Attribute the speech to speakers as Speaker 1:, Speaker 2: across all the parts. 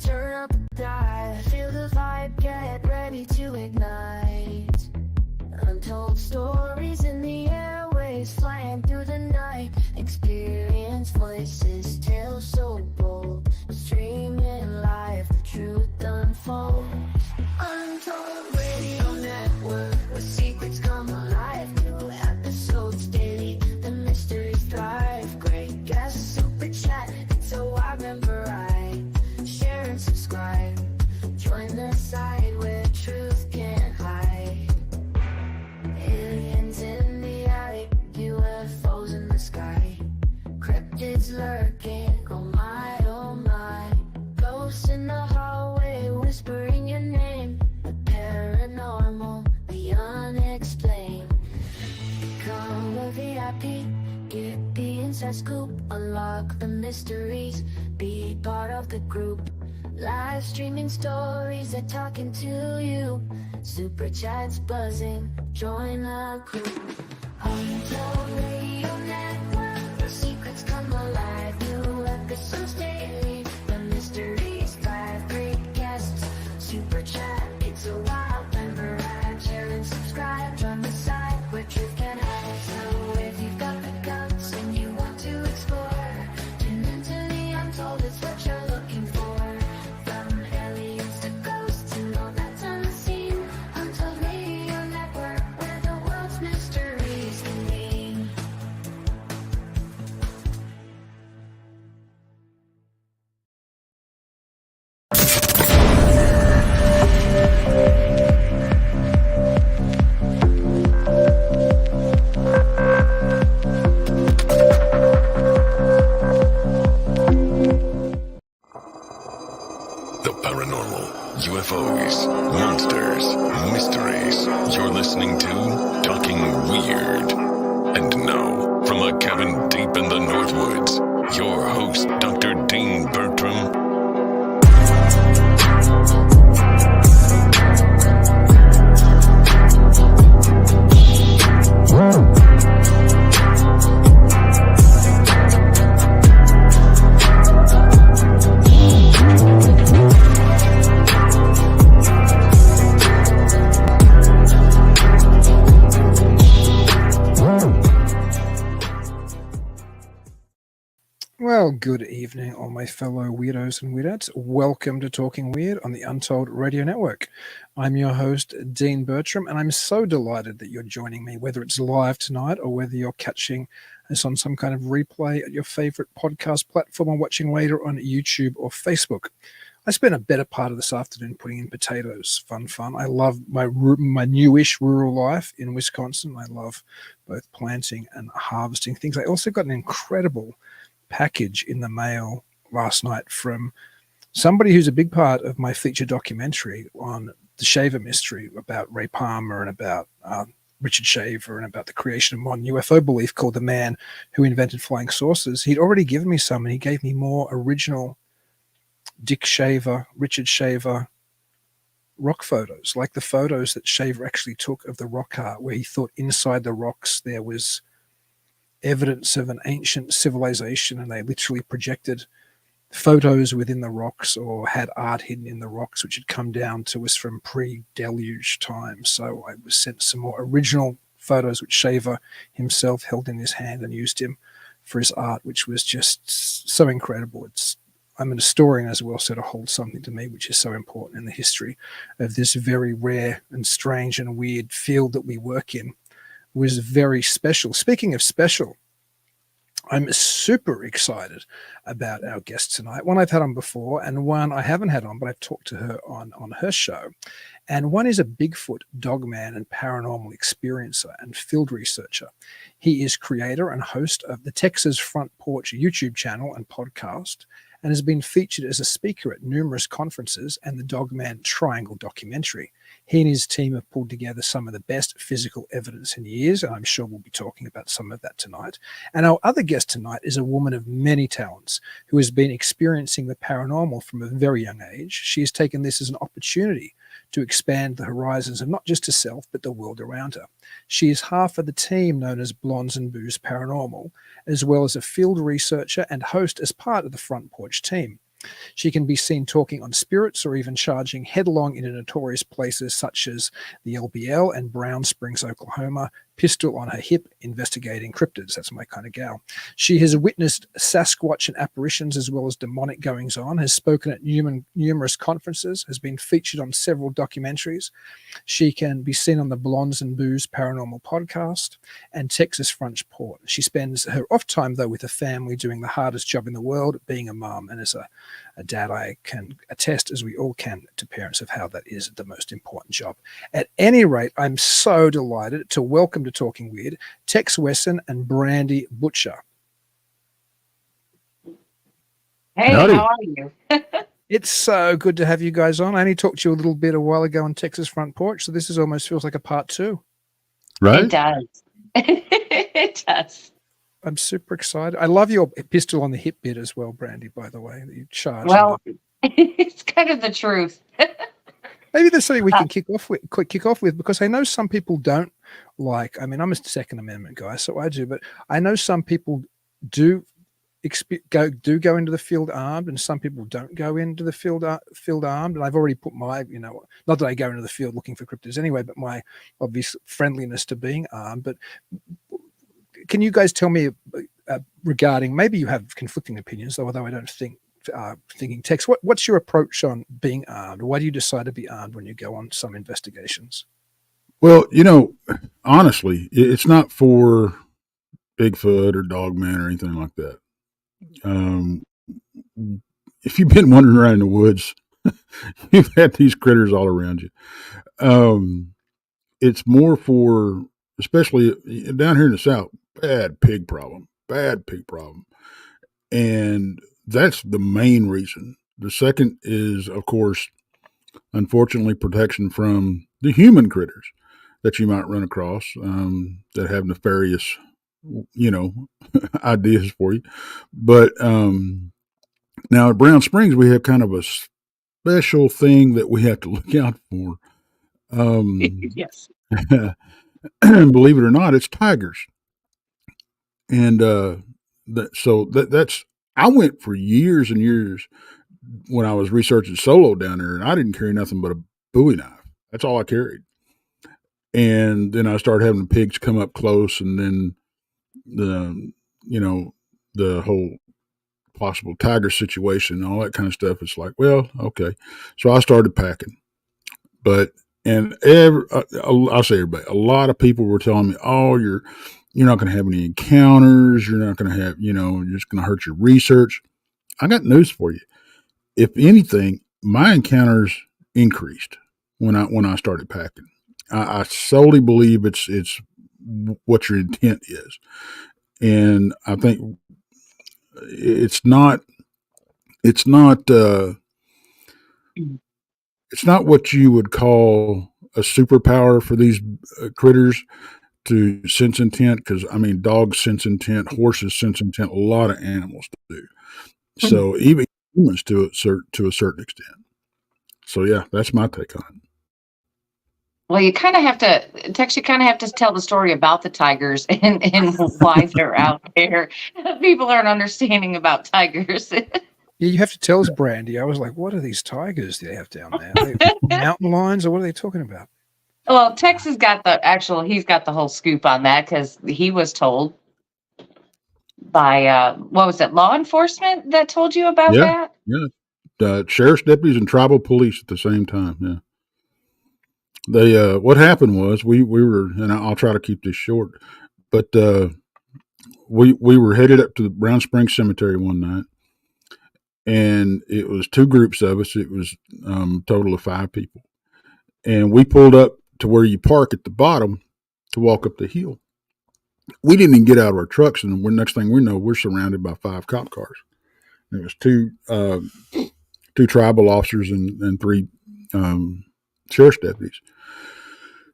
Speaker 1: Turn up the dive, feel the vibe, get ready to ignite. Untold stories in the airways, flying through the night. Experience voices, tales so bold. Streaming live, the truth unfolds. Untold Radio Network, where secrets come alive. New episodes daily, the mysteries thrive. Great guests, super chat, so I remember I share and subscribe. Join the side where truth can't hide. Aliens in the attic, UFOs in the sky. Cryptids lurking, oh my, oh my. Ghosts in the hallway, whispering your name. The paranormal, the unexplained. Become a VIP, get the inside scoop. Unlock the mysteries, be part of the group. Live streaming stories, they're talking to you. Super chats buzzing, join the crew. Untold Radio Network, where secrets come alive. New episodes daily, the mysteries thrive. Great guests, super chat, it's a wild member ride. Share and subscribe, join the side where truth can hide. So if you've got the guts and you want to explore, tune into the Untold, it's what you're looking for. From aliens to ghosts and all that's unseen. Untold Radio Network, where the world's mysteries convene.
Speaker 2: The paranormal, UFOs, monsters, mysteries. You're listening to Talking Weird. And now, from a cabin deep in the Northwoods, your host, Dr. Dean Bertram.
Speaker 3: Well, good evening, all my fellow weirdos and weirdettes. Welcome to Talking Weird on the Untold Radio Network. I'm your host, Dean Bertram, and I'm so delighted that you're joining me, whether it's live tonight or whether you're catching us on some kind of replay at your favorite podcast platform or watching later on YouTube or Facebook. I spent a better part of this afternoon putting in potatoes. Fun. I love my newish rural life in Wisconsin. I love both planting and harvesting things. I also got an incredible package in the mail last night from somebody who's a big part of my feature documentary on the Shaver mystery about Ray Palmer and about Richard Shaver and about the creation of modern UFO belief, called The Man Who Invented Flying Saucers. He'd already given me some, and he gave me more original Dick Shaver, Richard Shaver rock photos, like the photos that Shaver actually took of the rock art, where he thought inside the rocks there was evidence of an ancient civilization, and they literally projected photos within the rocks or had art hidden in the rocks which had come down to us from pre-deluge times. So I was sent some more original photos which Shaver himself held in his hand and used him for his art, which was just so incredible. I'm an historian as well, so to hold something to me which is so important in the history of this very rare and strange and weird field that we work in was very special. Speaking of special, I'm super excited about our guest tonight. One I've had on before and one I haven't had on, but I've talked to her on her show. And one is a Bigfoot, Dogman, and paranormal experiencer and field researcher. He is creator and host of the Texas Front Porch YouTube channel and podcast, and has been featured as a speaker at numerous conferences and the Dogman Triangle documentary. He and his team have pulled together some of the best physical evidence in years, and I'm sure we'll be talking about some of that tonight. And our other guest tonight is a woman of many talents who has been experiencing the paranormal from a very young age. She has taken this as an opportunity to expand the horizons of not just herself, but the world around her. She is half of the team known as Blondes and Boos Paranormal, as well as a field researcher and host as part of the Front Porch Team. She can be seen talking on spirits or even charging headlong into notorious places such as the LBL and Brown Springs, Oklahoma, pistol on her hip, investigating cryptids. That's my kind of gal. She has witnessed Sasquatch and apparitions as well as demonic goings on, has spoken at numerous conferences, has been featured on several documentaries. She can be seen on the Blondes and Boos Paranormal podcast and Texas Front Porch. She spends her off time, though, with her family doing the hardest job in the world, being a mom. And as a dad, I can attest, as we all can, to parents of how that is the most important job. At any rate, I'm so delighted to welcome to Talking Weird Tex Wesson and Brandi Butcher.
Speaker 4: Hey,
Speaker 5: Howdy.
Speaker 4: how are you?
Speaker 3: It's so good to have you guys on. I only talked to you a little bit a while ago on Texas Front Porch, so this is almost feels like a part 2.
Speaker 5: Right?
Speaker 4: It does. It does.
Speaker 3: I'm super excited. I love your pistol on the hip bit as well, Brandy, by the way, that you charged.
Speaker 4: Well, it's kind of the truth.
Speaker 3: Maybe there's something we can kick off with, because I know some people don't like, I mean, I'm a Second Amendment guy, so I do, but I know some people do go into the field armed, and some people don't go into the field armed. And I've already put my, not that I go into the field looking for cryptids anyway, but my obvious friendliness to being armed. But can you guys tell me regarding, maybe you have conflicting opinions, although I don't think, thinking Tex, what's your approach on being armed? Why do you decide to be armed when you go on some investigations?
Speaker 5: Well, honestly, it's not for Bigfoot or Dogman or anything like that. If you've been wandering around in the woods, you've had these critters all around you. It's more for, especially down here in the South, bad pig problem. And that's the main reason. The second is, of course, unfortunately, protection from the human critters that you might run across that have nefarious, ideas for you. But now at Brown Springs, we have kind of a special thing that we have to look out for.
Speaker 4: Yes.
Speaker 5: Believe it or not, it's tigers. And that's, I went for years and years when I was researching solo down there, and I didn't carry nothing but a Bowie knife. That's all I carried. And then I started having the pigs come up close, and then the whole possible tiger situation and all that kind of stuff. It's like, well, okay. So I started packing, I'll say everybody, a lot of people were telling me, oh, you're not going to have any encounters. You're not going to have, you're just going to hurt your research. I got news for you. If anything, my encounters increased when I started packing. I solely believe it's what your intent is. And I think it's not what you would call a superpower for these critters to sense intent. Because I mean, dogs sense intent, horses sense intent, a lot of animals do. So even humans to a certain extent. So yeah, that's my take on it.
Speaker 4: Well, you kind of have to, Tex, you kind of have to tell the story about the tigers and why they're out there. People aren't understanding about tigers.
Speaker 3: Yeah, you have to tell us, Brandy. I was like, what are these tigers they have down there? Are they mountain lions, or what are they talking about?
Speaker 4: Well, Tex has got he's got the whole scoop on that, because he was told by, what was it, law enforcement that told you about that?
Speaker 5: Yeah. Sheriff's deputies and tribal police at the same time. Yeah. They, what happened was we were, and I'll try to keep this short, but, we were headed up to the Brown Springs Cemetery one night, and it was 2 groups of us. It was, a total of 5 people, and we pulled up to where you park at the bottom to walk up the hill. We didn't even get out of our trucks, and the next thing we know, we're surrounded by 5 cop cars. And it was 2 tribal officers and 3, sheriff's deputies.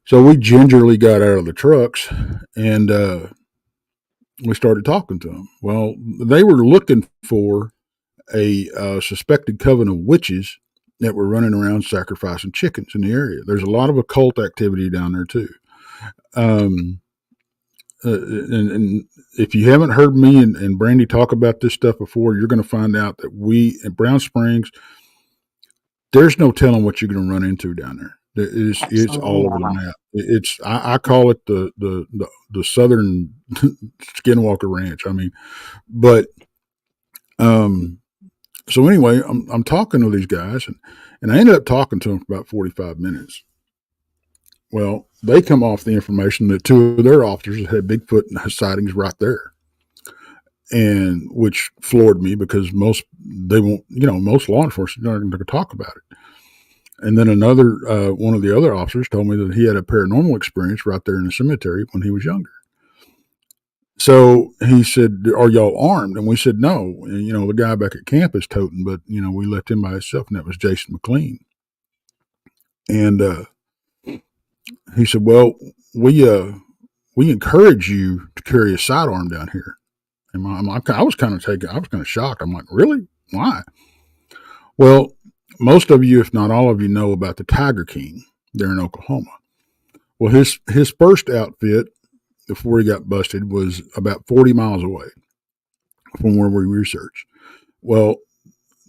Speaker 5: So we gingerly got out of the trucks, and we started talking to them. Well, they were looking for a suspected coven of witches that were running around sacrificing chickens in the area. There's a lot of occult activity down there too. and if you haven't heard me and Brandy talk about this stuff before, you're going to find out that we at Brown Springs, there's no telling what you're going to run into down there. It's
Speaker 4: Absolutely
Speaker 5: all over the
Speaker 4: not.
Speaker 5: map. I call it the Southern Skinwalker Ranch. I mean, but so anyway, I'm talking to these guys, and I ended up talking to them for about 45 minutes. Well, they come off the information that two of their officers had Bigfoot sightings right there, and which floored me because most law enforcement aren't going to talk about it. And then another one of the other officers told me that he had a paranormal experience right there in the cemetery when he was younger. So he said, "Are y'all armed?" And we said, "No." And, the guy back at camp is toting, but we left him by himself, and that was Jason McLean. And he said, "Well, we encourage you to carry a sidearm down here." And I was kind of shocked. I'm like, "Really? Why?" Well, most of you, if not all of you, know about the Tiger King there in Oklahoma. Well, his first outfit before he got busted was about 40 miles away from where we researched. Well,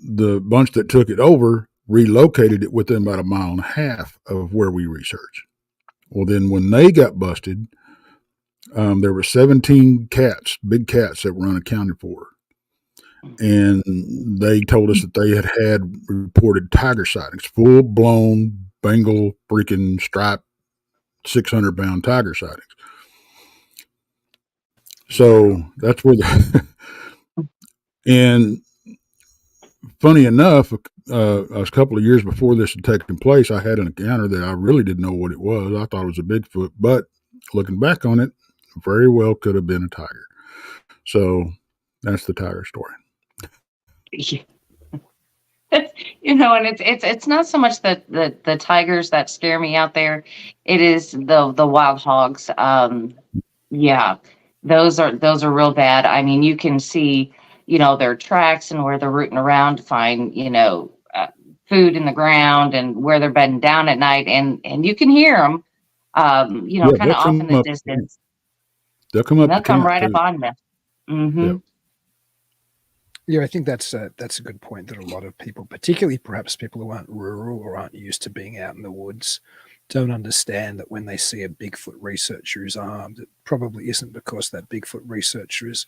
Speaker 5: the bunch that took it over relocated it within about a mile and a half of where we researched. Well, then when they got busted, there were 17 cats, big cats that were unaccounted for. And they told us that they had reported tiger sightings, full-blown Bengal freaking striped 600-pound tiger sightings. So that's where and funny enough, a couple of years before this had taken place, I had an encounter that I really didn't know what it was. I thought it was a Bigfoot, but looking back on it, very well could have been a tiger. So that's the tiger story.
Speaker 4: And it's not so much the tigers that scare me out there. It is the wild hogs. Yeah, those are real bad. I mean, you can see, their tracks and where they're rooting around to find, food in the ground and where they're bedding down at night, and you can hear them, kind of off in the distance.
Speaker 5: They'll come up.
Speaker 4: They'll come right up on them. Mm-hmm.
Speaker 5: Yep.
Speaker 3: Yeah, I think that's a good point, that a lot of people, particularly perhaps people who aren't rural or aren't used to being out in the woods, don't understand that when they see a Bigfoot researcher who's armed, it probably isn't because that Bigfoot researcher is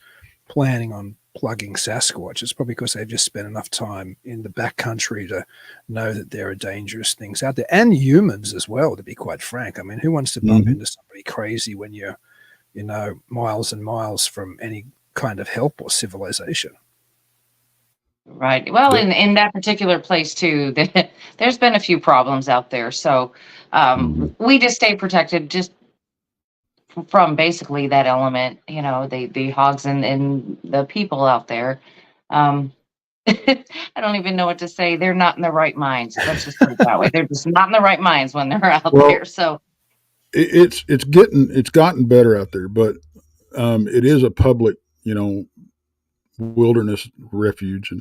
Speaker 3: planning on plugging Sasquatch. It's probably because they've just spent enough time in the backcountry to know that there are dangerous things out there, and humans as well, to be quite frank. I mean, who wants to bump into somebody crazy when you're, miles and miles from any kind of help or civilization?
Speaker 4: Right. Well, in that particular place too, there's been a few problems out there. So we just stay protected just from basically that element, the hogs and the people out there. I don't even know what to say. They're not in their right minds. Let's just put it that way. They're just not in the right minds when they're out there. So
Speaker 5: it's gotten better out there, but it is a public, wilderness refuge,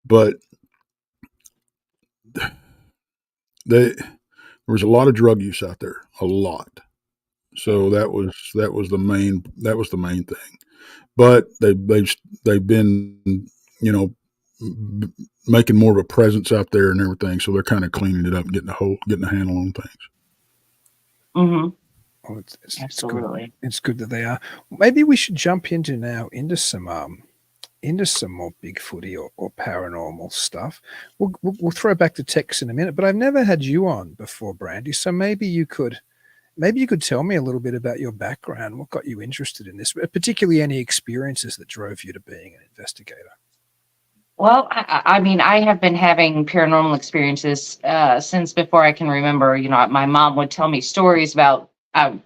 Speaker 5: but there was a lot of drug use out there, a lot. So that was the main thing. But they've been, making more of a presence out there and everything. So they're kind of cleaning it up, and getting a handle on things.
Speaker 4: Mm-hmm.
Speaker 3: Well, it's
Speaker 4: Absolutely.
Speaker 3: good. It's good that they are. Maybe we should jump into some more Bigfooty or paranormal stuff. We'll throw back to Tex in a minute, but I've never had you on before, Brandy. So maybe you could tell me a little bit about your background, what got you interested in this, particularly any experiences that drove you to being an investigator.
Speaker 4: Well, I mean, I have been having paranormal experiences since before I can remember. My mom would tell me stories about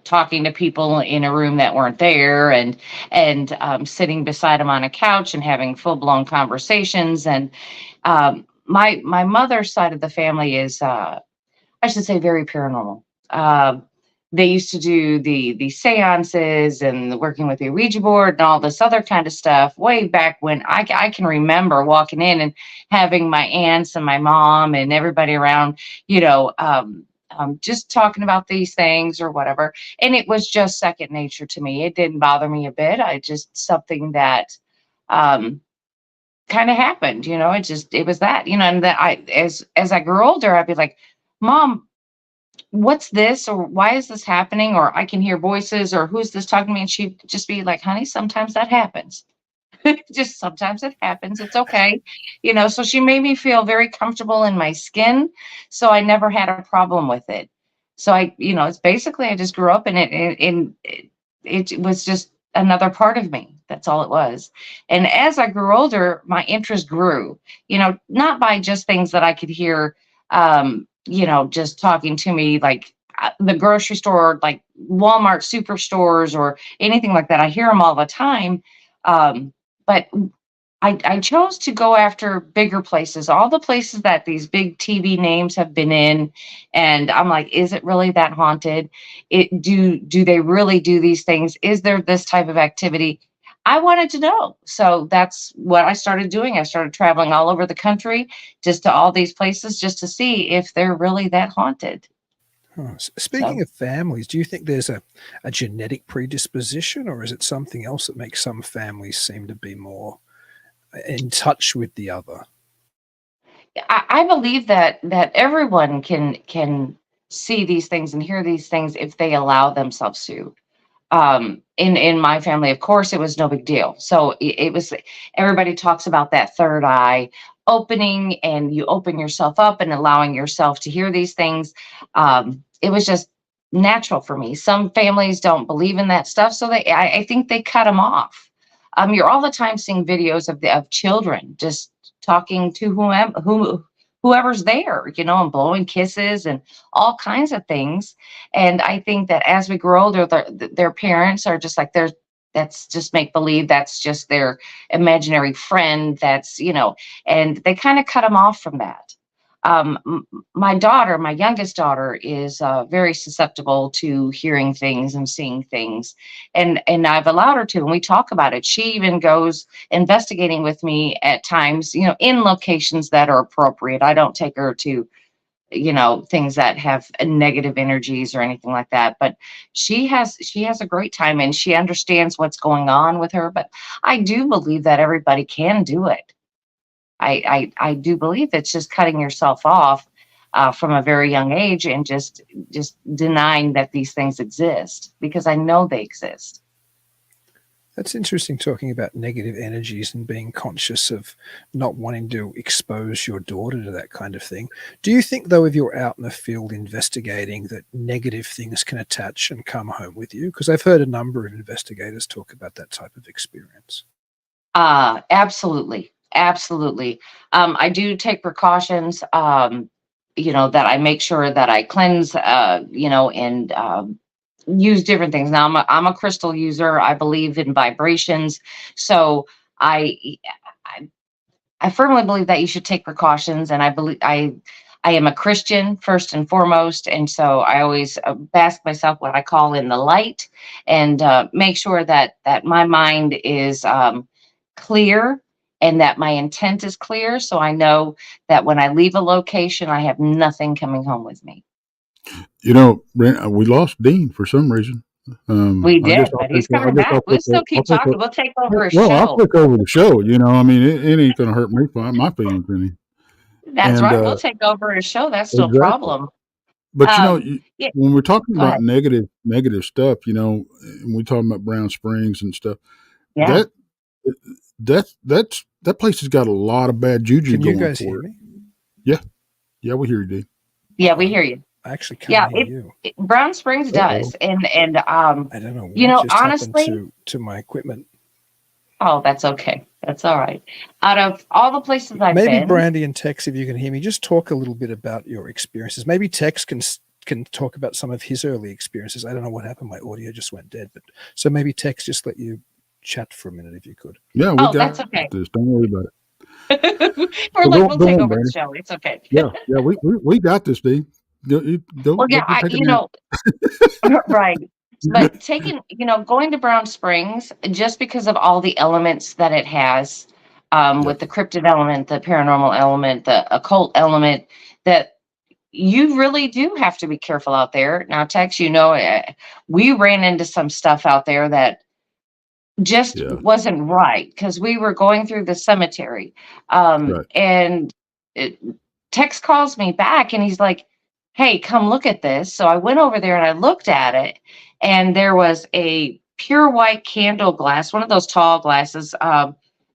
Speaker 4: talking to people in a room that weren't there, and sitting beside them on a couch and having full-blown conversations. And my mother's side of the family is, I should say, very paranormal. They used to do the seances and working with the Ouija board and all this other kind of stuff way back when I can remember walking in and having my aunts and my mom and everybody around, just talking about these things or whatever. And it was just second nature to me. It didn't bother me a bit. I just something that kind of happened, it was that, and that as I grew older, I'd be like, Mom, what's this? Or why is this happening? Or I can hear voices, or who's this talking to me? And she'd just be like, honey, sometimes that happens. Just sometimes it happens. It's okay. So she made me feel very comfortable in my skin. So I never had a problem with it. So it's basically, I just grew up in it, and it was just another part of me. That's all it was. And as I grew older, my interest grew, not by just things that I could hear, just talking to me, like the grocery store, like Walmart superstores or anything like that. I hear them all the time. But I chose to go after bigger places, all the places that these big TV names have been in. And I'm like, is it really that haunted? Do they really do these things? Is there this type of activity? I wanted to know. So that's what I started doing. I started traveling all over the country, just to all these places, just to see if they're really that haunted.
Speaker 3: Speaking of families, do you think there's a genetic predisposition, or is it something else that makes some families seem to be more in touch with the other?
Speaker 4: I believe that everyone can see these things and hear these things if they allow themselves to. In my family, of course, it was no big deal. So it was, everybody talks about that third eye opening, and you open yourself up and allowing yourself to hear these things. It was just natural for me. Some families don't believe in that stuff, so I think they cut them off. You're all the time seeing videos of children just talking to whoever's there, and blowing kisses and all kinds of things. And I think that as we grow older, their parents are just like, that's just make believe. That's just their imaginary friend. That's, and they kind of cut them off from that. My youngest daughter, is very susceptible to hearing things and seeing things. And I've allowed her to, and we talk about it. She even goes investigating with me at times, in locations that are appropriate. I don't take her to, things that have negative energies or anything like that. But she has a great time, and she understands what's going on with her. But I do believe that everybody can do it. I do believe it's just cutting yourself off from a very young age, and just denying that these things exist, because I know they exist.
Speaker 3: That's interesting, talking about negative energies and being conscious of not wanting to expose your daughter to that kind of thing. Do you think, though, if you're out in the field investigating, that negative things can attach and come home with you? Because I've heard a number of investigators talk about that type of experience.
Speaker 4: Absolutely. Absolutely. I do take precautions, that I make sure that I cleanse, and use different things. Now I'm a crystal user. I believe in vibrations. So I firmly believe that you should take precautions. And I believe I am a Christian first and foremost. And so I always bask myself what I call in the light, and make sure that my mind is clear, and that my intent is clear. So I know that when I leave a location, I have nothing coming home with me.
Speaker 5: We lost Dean for some reason.
Speaker 4: We did, but he's coming back. We'll still keep talking. We'll take over his show.
Speaker 5: I'll take over the show. It ain't going to hurt me, my feelings any.
Speaker 4: That's right. We'll take over his show. That's no problem.
Speaker 5: But when we're talking about negative stuff, and we're talking about Brown Springs and stuff, that place has got a lot of bad juju going for it. Can you guys hear me? Yeah, we hear you, Dean.
Speaker 4: Yeah, we hear you.
Speaker 3: I actually can't hear you.
Speaker 4: Brown Springs does, and
Speaker 3: I don't know. What just
Speaker 4: honestly,
Speaker 3: happened to my equipment.
Speaker 4: Oh, that's okay. That's all right. Out of all the places I've been,
Speaker 3: maybe Brandy and Tex, if you can hear me, just talk a little bit about your experiences. Maybe Tex can talk about some of his early experiences. I don't know what happened. My audio just went dead, but so maybe Tex, just let you chat for a minute if you could.
Speaker 5: Yeah,
Speaker 4: that's okay.
Speaker 5: This. Don't worry about it.
Speaker 4: We'll take over the show. It's okay.
Speaker 5: Yeah, we got this, Dean.
Speaker 4: Right. But going to Brown Springs, just because of all the elements that it has, with the cryptid element, the paranormal element, the occult element, that you really do have to be careful out there. Now, Tex, we ran into some stuff out there that just
Speaker 5: Yeah.
Speaker 4: wasn't right because we were going through the cemetery.
Speaker 5: Right.
Speaker 4: And Tex calls me back and he's like, hey, come look at this. So I went over there and I looked at it, and there was a pure white candle glass, one of those tall glasses.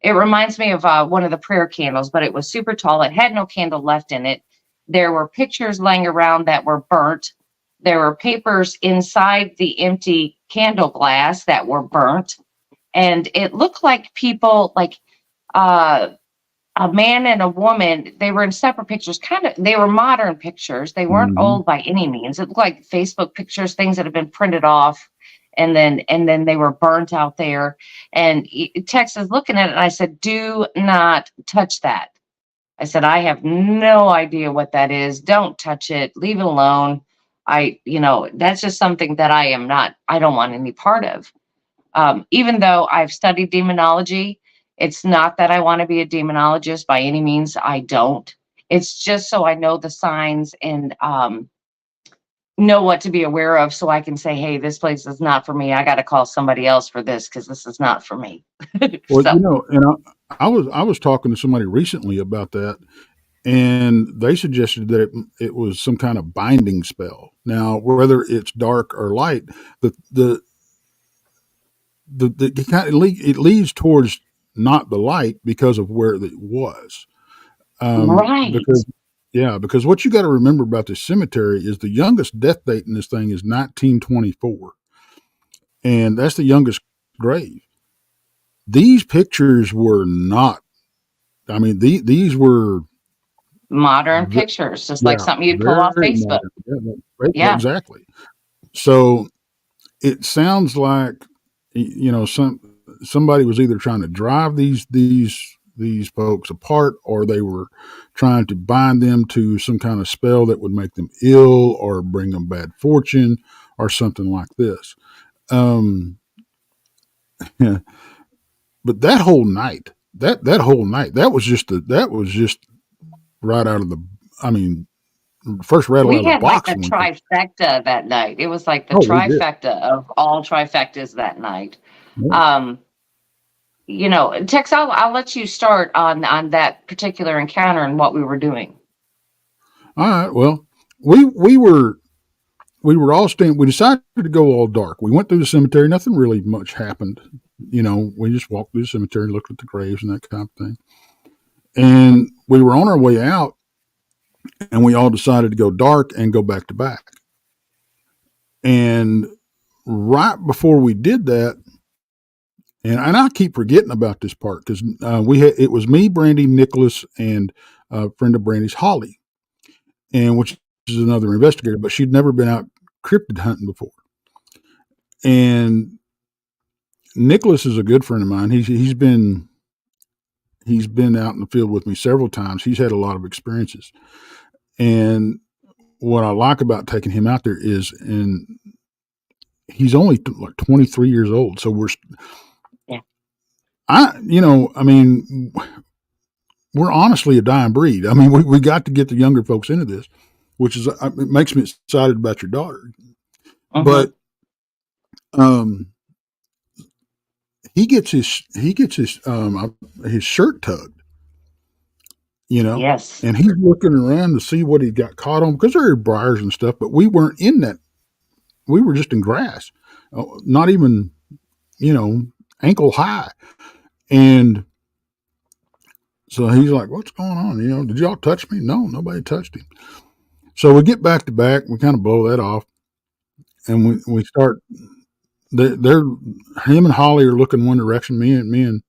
Speaker 4: It reminds me of one of the prayer candles, but it was super tall. It had no candle left in it. There were pictures laying around that were burnt. There were papers inside the empty candle glass that were burnt. And it looked like people, like a man and a woman, they were in separate pictures. They were modern pictures. They weren't
Speaker 5: Mhm.
Speaker 4: old by any means. It looked like Facebook pictures, things that have been printed off, and then they were burnt out there. And Tex is looking at it, and I said, do not touch that. I said, I have no idea what that is. Don't touch it. Leave it alone. That's just something that I don't want any part of. Even though I've studied demonology, it's not that I want to be a demonologist by any means. I don't. It's just so I know the signs and know what to be aware of, so I can say, hey, this place is not for me. I got to call somebody else for this because this is not for me.
Speaker 5: Well,
Speaker 4: So,
Speaker 5: and I was talking to somebody recently about that, and they suggested that it was some kind of binding spell. Now, whether it's dark or light, the it leads towards not the light because of where it was.
Speaker 4: right.
Speaker 5: Because what you got to remember about this cemetery is the youngest death date in this thing is 1924, and that's the youngest grave. These pictures were not. I mean, these were
Speaker 4: Modern pictures, just like something you'd pull off
Speaker 5: very
Speaker 4: Facebook.
Speaker 5: modern. Yeah,
Speaker 4: Yeah.
Speaker 5: exactly. So it sounds like somebody was either trying to drive these folks apart, or they were trying to bind them to some kind of spell that would make them ill or bring them bad fortune or something like this. Yeah. But that whole night, that was just right out of the. I mean, first rattle out
Speaker 4: We
Speaker 5: of the
Speaker 4: had like
Speaker 5: box.
Speaker 4: the trifecta that night. It was like the
Speaker 5: Oh, we did.
Speaker 4: trifecta of all trifectas that night.
Speaker 5: Yeah.
Speaker 4: Tex, I'll let you start on that particular encounter and what we were doing.
Speaker 5: All right. Well, we were all staying. We decided to go all dark. We went through the cemetery. Nothing really much happened. We just walked through the cemetery, looked at the graves and that kind of thing. And we were on our way out, and we all decided to go dark and go back to back. And right before we did that, and I keep forgetting about this part because it was me, Brandy, Nicholas, and a friend of Brandy's, Holly, and which is another investigator, but she'd never been out cryptid hunting before. And Nicholas is a good friend of mine. He's been out in the field with me several times. He's had a lot of experiences. And what I like about taking him out there is, and he's only like 23 years old. So we're honestly a dying breed. I mean, we got to get the younger folks into this, which is, it makes me excited about your daughter.
Speaker 4: Uh-huh.
Speaker 5: But, he gets his shirt tugged,
Speaker 4: Yes.
Speaker 5: and he's looking around to see what he got caught on, because there are briars and stuff, but we weren't in that. We were just in grass, not even, ankle high. And so he's like, what's going on? Did y'all touch me? No, nobody touched him. So we get back to back, we kind of blow that off, and we start, they're him and Holly are looking one direction, me and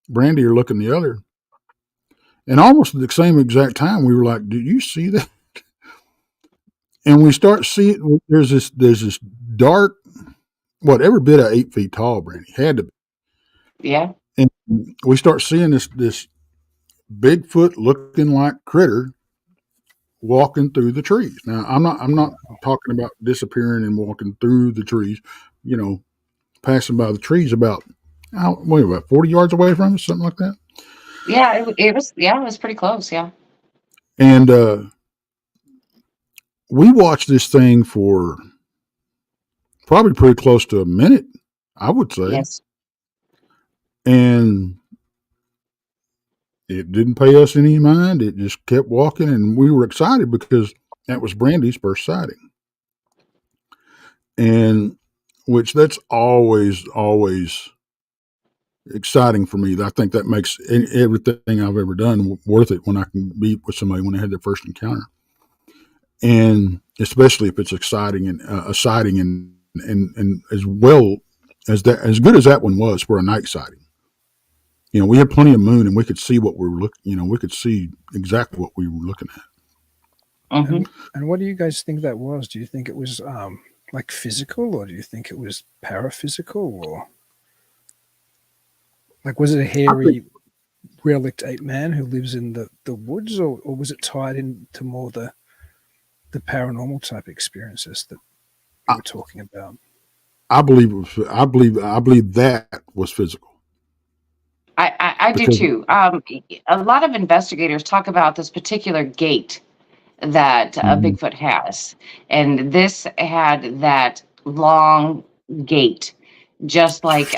Speaker 5: Brandy are looking the other. And almost at the same exact time, we were like, "Do you see that?" And we start seeing there's this dark, whatever bit of 8 feet tall, Brandy had to be.
Speaker 4: Yeah.
Speaker 5: And we start seeing this Bigfoot looking like critter walking through the trees. Now I'm not talking about disappearing and walking through the trees, passing by the trees about 40 yards away from us, something like that.
Speaker 4: Yeah, it was pretty close. Yeah.
Speaker 5: And we watched this thing for probably pretty close to a minute, I would say.
Speaker 4: Yes.
Speaker 5: And it didn't pay us any mind. It just kept walking, and we were excited because that was Brandy's first sighting. And which that's always exciting for me. I think that makes everything I've ever done worth it when I can be with somebody when they had their first encounter. And especially if it's exciting and a sighting and as well as that, as good as that one was for a night sighting. You know, we had plenty of moon and we could see what we were looking, you know, we could see exactly what we were looking at.
Speaker 4: Mm-hmm.
Speaker 3: And what do you guys think that was? Do you think it was like physical, or do you think it was paraphysical, or like was it a hairy relict ape man who lives in the woods, or was it tied into more the paranormal type experiences that you were talking about?
Speaker 5: I believe that was physical.
Speaker 4: I do too. A lot of investigators talk about this particular gait that Bigfoot has, and this had that long gait, just like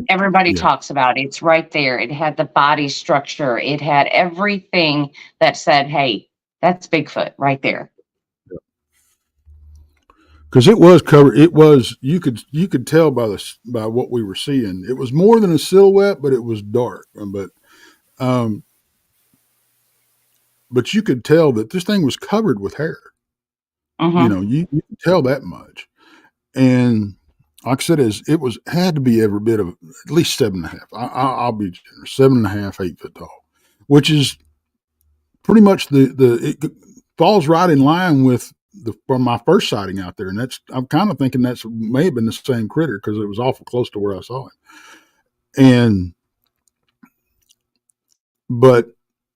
Speaker 4: everybody talks about. It's right there. It had the body structure. It had everything that said, "Hey, that's Bigfoot right there."
Speaker 5: Because it was covered. It was you could tell by what we were seeing. It was more than a silhouette, but it was dark. But you could tell that this thing was covered with hair.
Speaker 4: Mm-hmm.
Speaker 5: You know, you could tell that much. And like I said, it had to be every bit of at least 7.5. I'll be generous, 7.5, 8 foot tall, which is pretty much it falls right in line with from my first sighting out there. And I'm kind of thinking that's may have been the same critter because it was awful close to where I saw it. But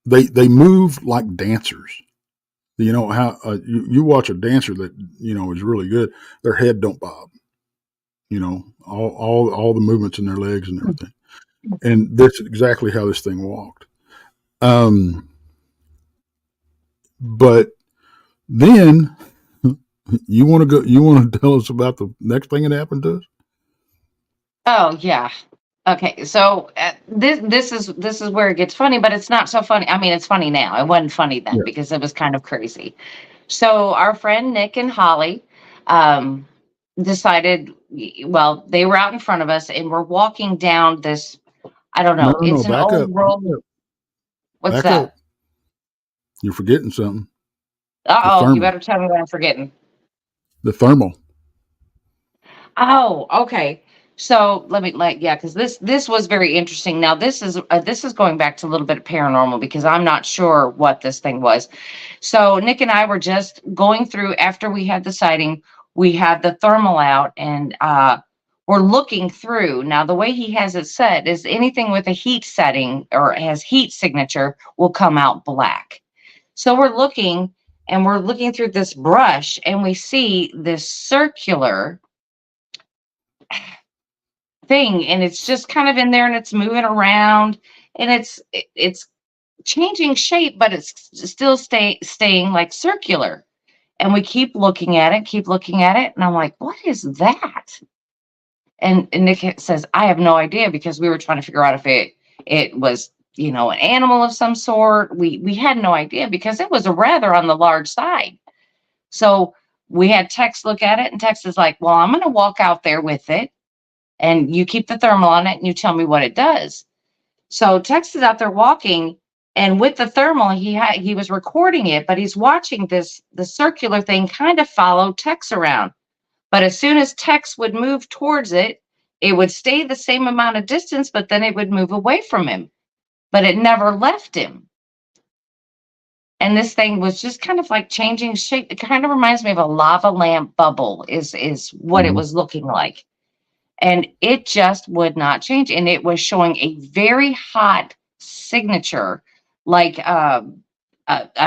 Speaker 5: they move like dancers. You know how you watch a dancer that you know is really good. Their head don't bob. You know all the movements in their legs and everything. And that's exactly how this thing walked. But then you want to tell us about the next thing that happened to us?
Speaker 4: Oh yeah. Okay, so this is where it gets funny, but it's not so funny. I mean, it's funny now. It wasn't funny then because it was kind of crazy. So our friend Nick and Holly decided. Well, they were out in front of us, and we're walking down this. I don't know. It's an old road. What's that?
Speaker 5: Up. You're forgetting something.
Speaker 4: Uh-oh, you better tell me what I'm forgetting.
Speaker 5: The thermal.
Speaker 4: Oh, okay. So because this was very interesting. Now this is going back to a little bit of paranormal because I'm not sure what this thing was. So Nick and I were just going through after we had the sighting. We had the thermal out and we're looking through. Now the way he has it set is anything with a heat setting or has heat signature will come out black. So we're looking through this brush and we see this circular thing, and it's just kind of in there and it's moving around and it's changing shape, but it's still staying like circular. And we keep looking at it, and I'm like, what is that? And Nick says, I have no idea, because we were trying to figure out if it was, you know, an animal of some sort. We had no idea because it was a rather on the large side. So we had Tex look at it, and Tex is like, well, I'm going to walk out there with it, and you keep the thermal on it, and you tell me what it does. So Tex is out there walking, and with the thermal, he was recording it, but he's watching the circular thing kind of follow Tex around. But as soon as Tex would move towards it, it would stay the same amount of distance, but then it would move away from him. But it never left him. And this thing was just kind of like changing shape. It kind of reminds me of a lava lamp bubble is what it was looking like. And it just would not change. And it was showing a very hot signature, like a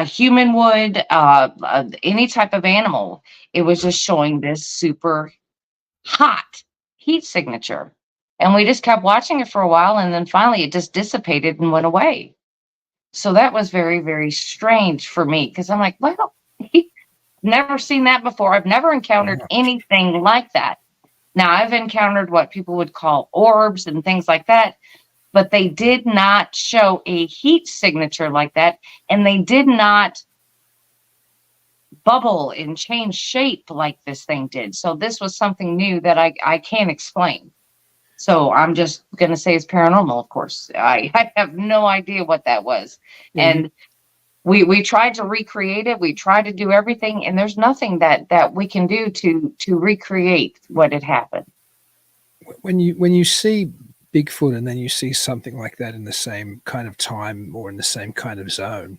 Speaker 4: human would, any type of animal. It was just showing this super hot heat signature. And we just kept watching it for a while. And then finally it just dissipated and went away. So that was very, very strange for me, because I'm like, well, never seen that before. I've never encountered anything like that. Now, I've encountered what people would call orbs and things like that, but they did not show a heat signature like that, and they did not bubble and change shape like this thing did. So this was something new that I can't explain. So I'm just going to say it's paranormal, of course. I have no idea what that was. And we tried to recreate it. We tried to do everything, and there's nothing that we can do to recreate what had happened.
Speaker 3: When you see Bigfoot and then you see something like that in the same kind of time or in the same kind of zone,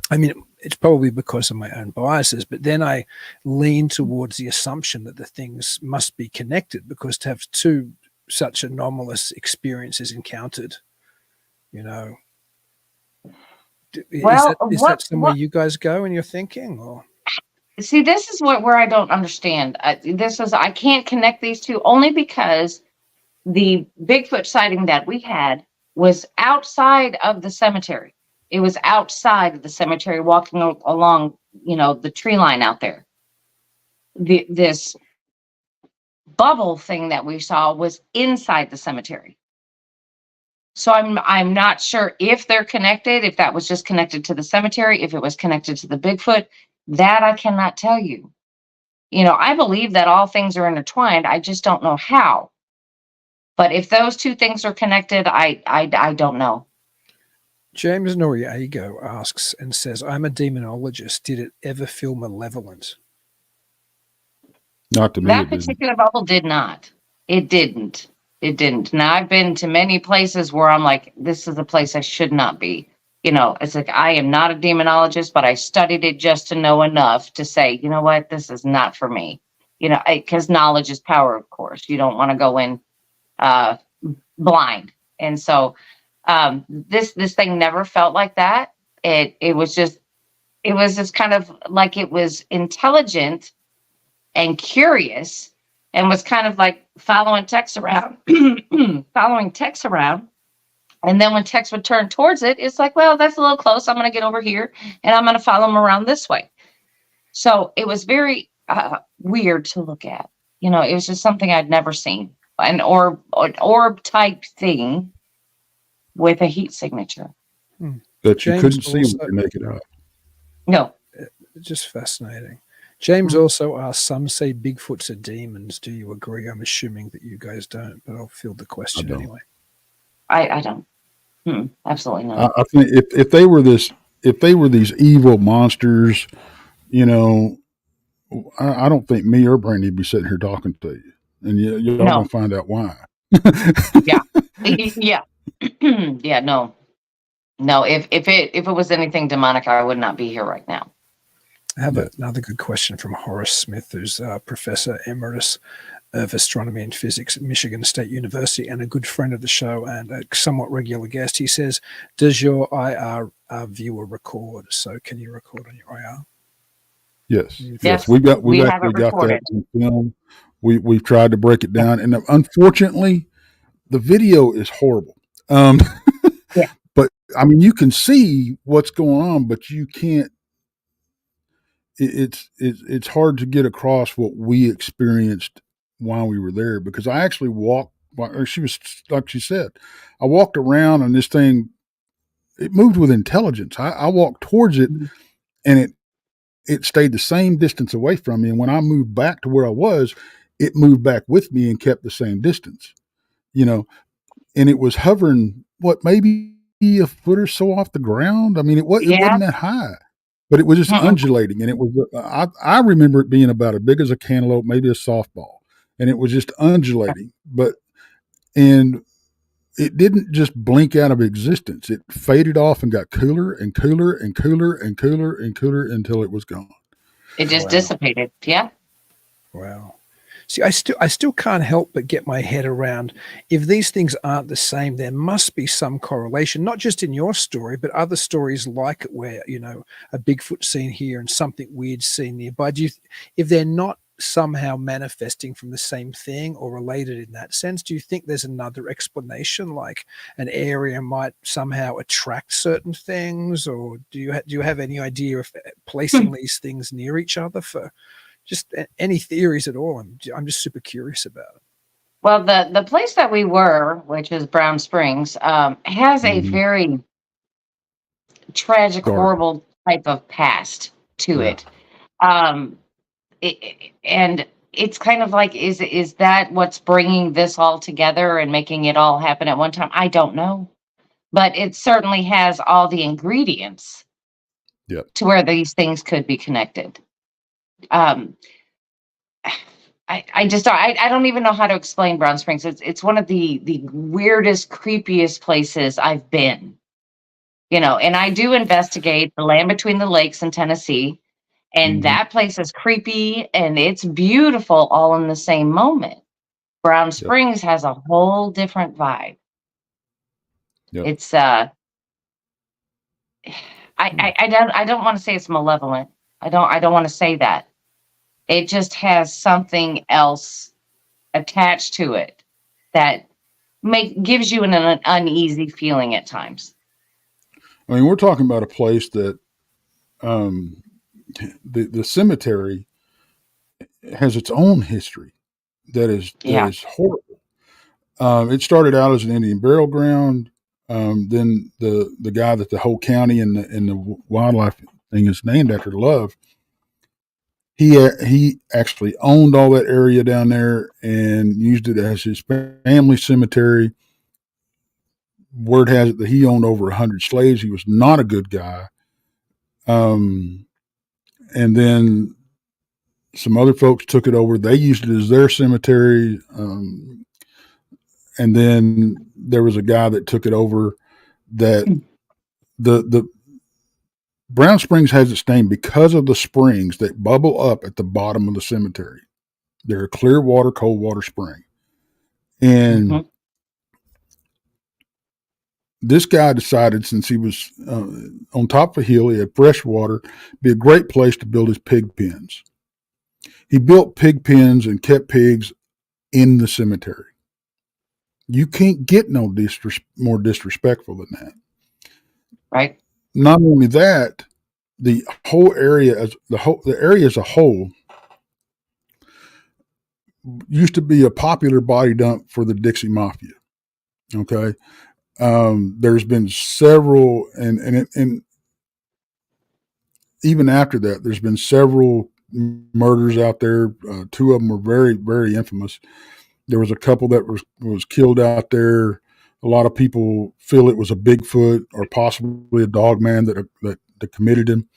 Speaker 3: I mean, it's probably because of my own biases, but then I lean towards the assumption that the things must be connected, because to have two such anomalous experiences encountered, you know, is that somewhere you guys go in your thinking? Or
Speaker 4: see, this is where I don't understand. I can't connect these two, only because the Bigfoot sighting that we had was outside of the cemetery. It was outside of the cemetery, walking along, the tree line out there. This bubble thing that we saw was inside the cemetery. So I'm not sure if they're connected, if that was just connected to the cemetery, if it was connected to the Bigfoot. That I cannot tell you. I believe that all things are intertwined. I just don't know how. But if those two things are connected, I don't know.
Speaker 3: James Noriego asks and says, I'm a demonologist. Did it ever feel malevolent?
Speaker 5: Not to me.
Speaker 4: That particular bubble did not. It didn't. It didn't. Now, I've been to many places where I'm like, this is a place I should not be. It's like, I am not a demonologist, but I studied it just to know enough to say, you know what, this is not for me. Because knowledge is power, of course. You don't want to go in blind. And so this thing never felt like that. It was just kind of like it was intelligent and curious, and was kind of like following Tex around, following Tex around. And then when Tex would turn towards it, it's like, well, that's a little close. I'm going to get over here and I'm going to follow him around this way. So it was very weird to look at. It was just something I'd never seen. An orb type thing with a heat signature.
Speaker 5: That you couldn't see with your naked eye.
Speaker 4: No.
Speaker 3: It's just fascinating. James also asks, some say Bigfoots are demons. Do you agree? I'm assuming that you guys don't, but I'll field the question anyway.
Speaker 4: I don't. Absolutely not.
Speaker 5: I think if they were these evil monsters, I don't think me or Brandy would be sitting here talking to you, and you're gonna find out why.
Speaker 4: Yeah. Yeah. No. If it was anything demonic, I would not be here right now.
Speaker 3: I have another good question from Horace Smith, who's Professor Emeritus of Astronomy and Physics at Michigan State University and a good friend of the show and a somewhat regular guest. He says, does your IR viewer record? So can you record on your IR?
Speaker 5: Yes. We actually got that on film. We've tried to break it down, and unfortunately, the video is horrible. But I mean, you can see what's going on, but you can't. It's hard to get across what we experienced while we were there, because I actually walked. She was like she said, I walked around and this thing, it moved with intelligence. I walked towards it, and it stayed the same distance away from me. And when I moved back to where I was, it moved back with me and kept the same distance, and it was hovering, maybe a foot or so off the ground. I mean, it wasn't that high, but it was just undulating. And it was, I remember it being about as big as a cantaloupe, maybe a softball. And it was just undulating, and it didn't just blink out of existence. It faded off and got cooler and cooler and cooler and cooler and cooler until it was gone.
Speaker 4: It just dissipated. Yeah.
Speaker 3: Wow. See, I still can't help but get my head around, if these things aren't the same, there must be some correlation, not just in your story, but other stories like it where, a Bigfoot seen here and something weird seen nearby. If they're not somehow manifesting from the same thing or related in that sense? Do you think there's another explanation, like an area might somehow attract certain things, or do you have any idea of placing these things near each other for just any theories at all? I'm just super curious about it.
Speaker 4: Well, the place that we were, which is Brown Springs, has a very tragic,
Speaker 5: Dark.
Speaker 4: horrible type of past to
Speaker 5: Yeah.
Speaker 4: it. And it's kind of like, is that what's bringing this all together and making it all happen at one time? I don't know, but it certainly has all the ingredients to where these things could be connected. I just I don't even know how to explain Brown Springs. It's one of the weirdest, creepiest places I've been. And I do investigate the land between the lakes in Tennessee, and that place is creepy and it's beautiful all in the same moment. Brown Springs has a whole different vibe. It's I don't want to say it's malevolent. I don't want to say that. It just has something else attached to it that gives you an uneasy feeling at times.
Speaker 5: I mean, we're talking about a place that the cemetery has its own history that is horrible. It started out as an Indian burial ground. Then the guy that the whole county and the wildlife thing is named after, Love, he actually owned all that area down there and used it as his family cemetery. Word has it that he owned over 100 slaves. He was not a good guy. And then some other folks took it over. They used it as their cemetery. And then there was a guy that took it over. That the Brown Springs has its name because of the springs that bubble up at the bottom of the cemetery. They're a clear water, cold water spring. And this guy decided, since he was on top of a hill, he had fresh water, be a great place to build his pig pens. He built pig pens and kept pigs in the cemetery. You can't get no more disrespectful than that.
Speaker 4: Right.
Speaker 5: Not only that, the whole area, the area as a whole, used to be a popular body dump for the Dixie Mafia. Okay. There's been several, and even after that, there's been several murders out there. Two of them were very, very infamous. There was a couple that was killed out there. A lot of people feel it was a Bigfoot or possibly a Dogman that committed him.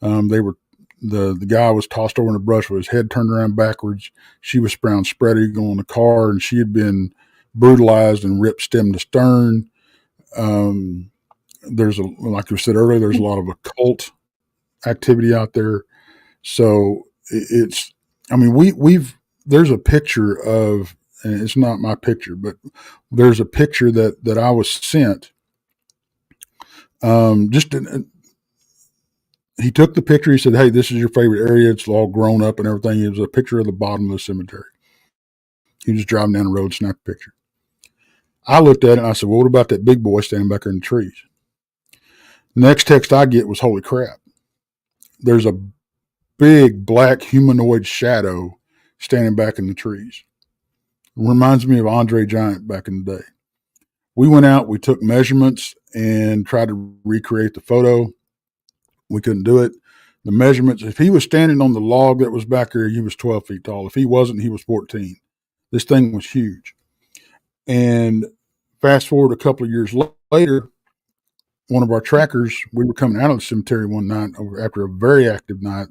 Speaker 5: The guy was tossed over in the brush with his head turned around backwards. She was found spread eagle in the car, and she had been brutalized and ripped stem to stern. Like you said earlier, there's a lot of occult activity out there. So there's a picture of, and it's not my picture, but there's a picture that I was sent. He took the picture. He said, "Hey, this is your favorite area. It's all grown up and everything." It was a picture of the bottom of the cemetery. He was driving down the road, snapped a picture. I looked at it and I said, "Well, what about that big boy standing back there in the trees?" Next text I get was, "Holy crap. There's a big black humanoid shadow standing back in the trees." It reminds me of Andre Giant back in the day. We went out, we took measurements and tried to recreate the photo. We couldn't do it. The measurements, if he was standing on the log that was back there, he was 12 feet tall. If he wasn't, he was 14. This thing was huge. And fast forward a couple of years later, one of our trackers, we were coming out of the cemetery one night after a very active night,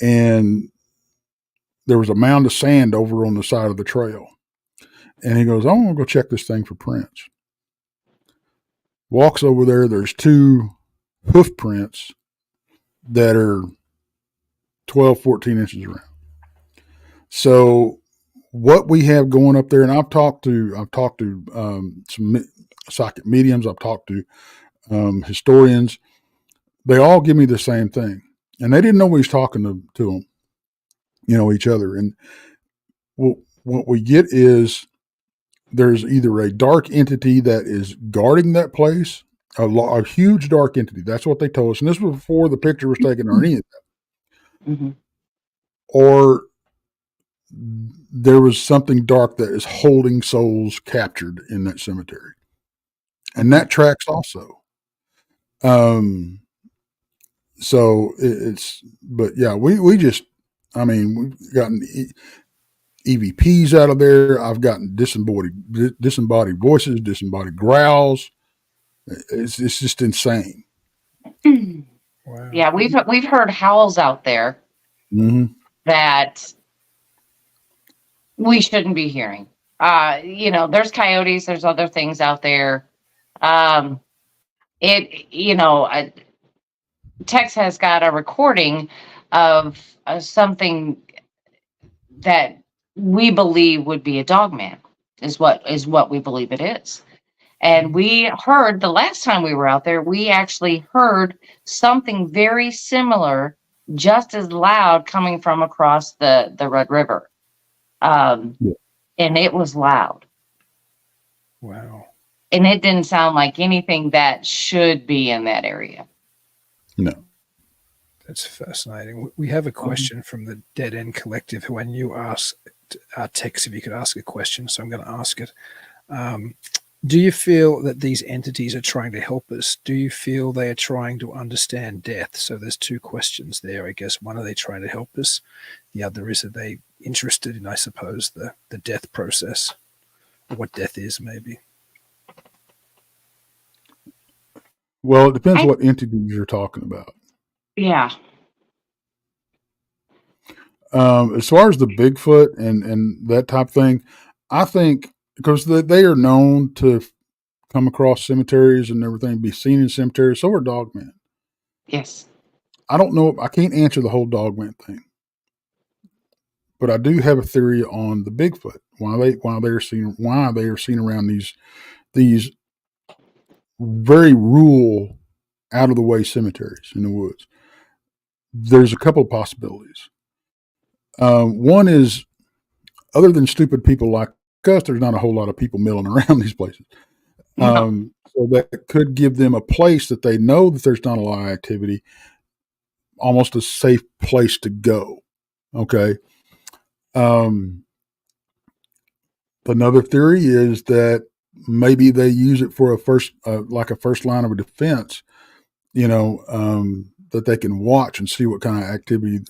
Speaker 5: and there was a mound of sand over on the side of the trail. And he goes, "I want to go check this thing for prints." Walks over there. There's two hoof prints that are 12, 14 inches around. So what we have going up there, and I've talked to some psychic mediums. I've talked to historians. They all give me the same thing. And they didn't know we was talking to them. each other. And what we get is there's either a dark entity that is guarding that place, a huge dark entity. That's what they told us. And this was before the picture was taken or any of that.
Speaker 4: Mm-hmm.
Speaker 5: Or there was something dark that is holding souls captured in that cemetery. And that tracks also. So but yeah, we just, I mean, we've gotten EVPs out of there. I've gotten disembodied voices, disembodied growls. It's just insane.
Speaker 3: Wow.
Speaker 4: Yeah, we've heard howls out there that we shouldn't be hearing. There's coyotes, there's other things out there. Tex has got a recording of something that we believe would be a dogman, is what we believe it is. And we heard the last time we were out there, we actually heard something very similar, just as loud, coming from across the Red River. And it was loud.
Speaker 3: Wow.
Speaker 4: And it didn't sound like anything that should be in that area.
Speaker 5: No.
Speaker 3: That's fascinating. We have a question from the Dead End Collective, who I knew asked Tex if you could ask a question, so I'm going to ask it. Do you feel that these entities are trying to help us? Do you feel they are trying to understand death? So there's two questions there, I guess. One, are they trying to help us? The other is, are they interested in, I suppose, the death process, or what death is, maybe?
Speaker 5: Well, it depends what entities you're talking about.
Speaker 4: Yeah.
Speaker 5: As far as the Bigfoot and that type of thing, I think because they are known to come across cemeteries and everything, be seen in cemeteries. So are dogmen.
Speaker 4: Yes.
Speaker 5: I don't know. I can't answer the whole dogman thing, but I do have a theory on the Bigfoot. Why they are seen around these very rural, out of the way cemeteries in the woods. There's a couple of possibilities. One is, other than stupid people like us, there's not a whole lot of people milling around these places.
Speaker 4: No.
Speaker 5: So that could give them a place that they know that there's not a lot of activity, almost a safe place to go. Okay. Another theory is that maybe they use it for a first line of a defense, that they can watch and see what kind of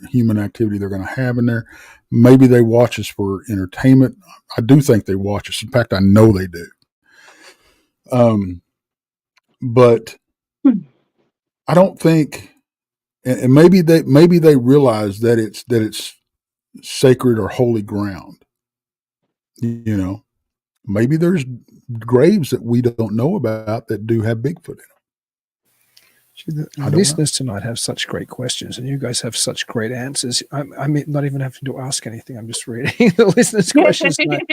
Speaker 5: human activity they're going to have in there. Maybe they watch us for entertainment. I do think they watch us. In fact, I know they do. But I don't think, and maybe they realize that it's sacred or holy ground. Maybe there's graves that we don't know about that do have Bigfoot in them.
Speaker 3: The listeners tonight have such great questions, and you guys have such great answers. I'm not even having to ask anything. I'm just reading the listeners' questions tonight.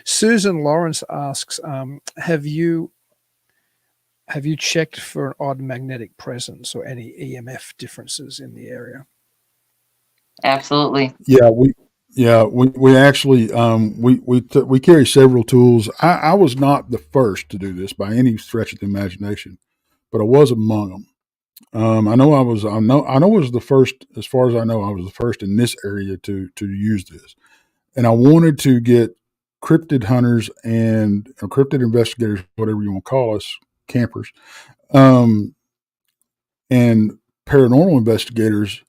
Speaker 3: Susan Lawrence asks, have you checked for an odd magnetic presence or any EMF differences in the area?
Speaker 4: Absolutely.
Speaker 5: Yeah, we actually we carry several tools. I was not the first to do this by any stretch of the imagination, but I was among them. I know I was the first, as far as I know, I was the first in this area to use this. And I wanted to get cryptid hunters or cryptid investigators, whatever you want to call us, campers, and paranormal investigators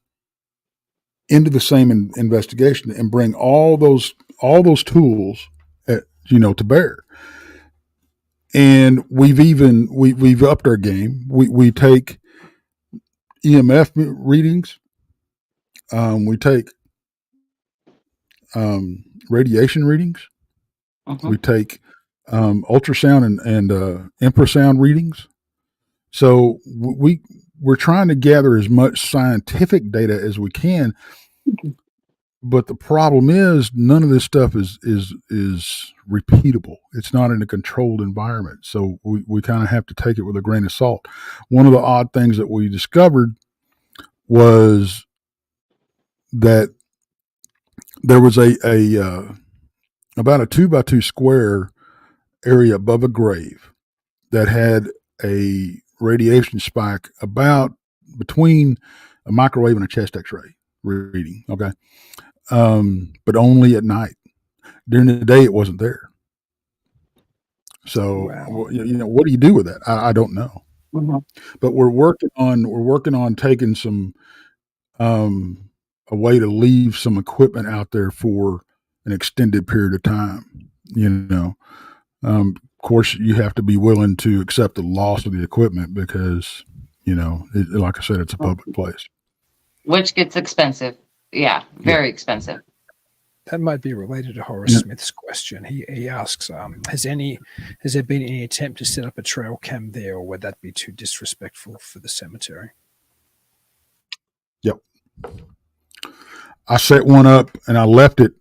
Speaker 5: into the same investigation and bring all those tools to bear. And we've upped our game. We take EMF readings. We take radiation readings.
Speaker 4: Mm-hmm.
Speaker 5: We take ultrasound and infrasound readings. So we're trying to gather as much scientific data as we can. But the problem is, none of this stuff is repeatable. It's not in a controlled environment. So we kind of have to take it with a grain of salt. One of the odd things that we discovered was that there was a about a 2x2 square area above a grave that had a radiation spike about between a microwave and a chest X-ray reading. Okay, but only at night. During the day, it wasn't there. So,
Speaker 3: Wow.
Speaker 5: what do you do with that? I don't know.
Speaker 4: Mhm.
Speaker 5: But we're working on taking some a way to leave some equipment out there for an extended period of time. Of course, you have to be willing to accept the loss of the equipment because, like I said, it's a public place.
Speaker 4: Which gets expensive. Yeah, very expensive.
Speaker 3: That might be related to Horace Smith's question. He asks, has there been any attempt to set up a trail cam there, or would that be too disrespectful for the cemetery?
Speaker 5: Yep. I set one up and I left it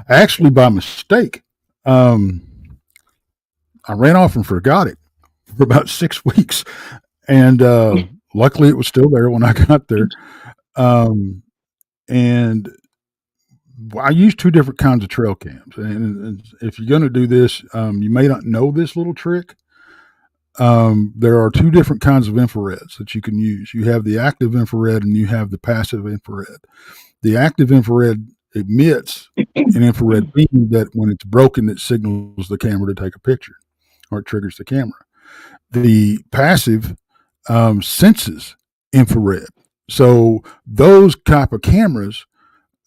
Speaker 5: actually by mistake. I ran off and forgot it for about 6 weeks. And luckily it was still there when I got there. And I use 2 different kinds of trail cams. And if you're going to do this, you may not know this little trick. There are 2 different kinds of infrareds that you can use. You have the active infrared and you have the passive infrared. The active infrared emits an infrared beam that when it's broken, it signals the camera to take a picture or it triggers the camera. The passive senses infrared. So those type of cameras,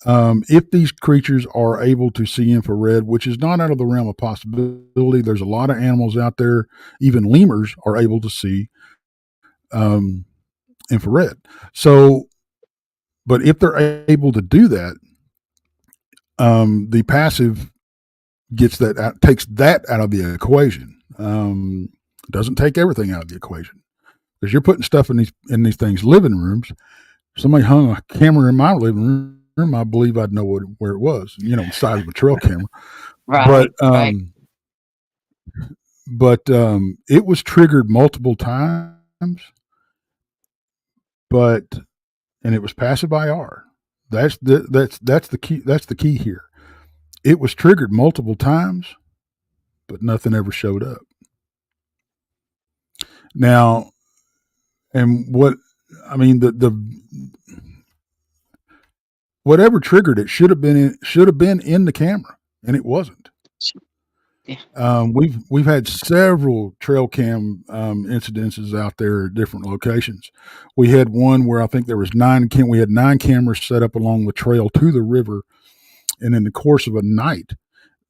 Speaker 5: if these creatures are able to see infrared, which is not out of the realm of possibility, there's a lot of animals out there, even lemurs are able to see infrared. So, but if they're able to do that, the passive takes that out of the equation. Doesn't take everything out of the equation because you're putting stuff in these things living rooms. Somebody hung a camera in my living room, I believe I'd know where it was, the size of a trail camera.
Speaker 4: Right.
Speaker 5: But it was triggered multiple times, and it was passive IR. That's the key. That's the key here. It was triggered multiple times, but nothing ever showed up. Now, and whatever triggered it should have been in the camera, and it wasn't.
Speaker 4: Yeah.
Speaker 5: We've had several trail cam incidences out there at different locations. We had one where I think there was 9 cameras set up along the trail to the river, and in the course of a night,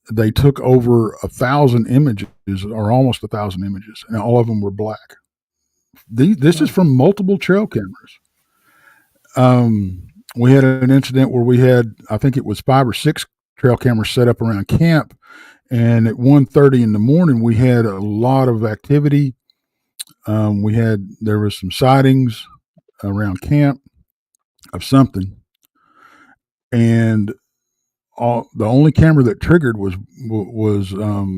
Speaker 5: they took over 1,000 images, or almost 1,000 images, and all of them were black. This is from multiple trail cameras. We had an incident where we had, I think it was 5 or 6 trail cameras set up around camp. And at 1:30 in the morning, we had a lot of activity. There was some sightings around camp of something. And the only camera that triggered was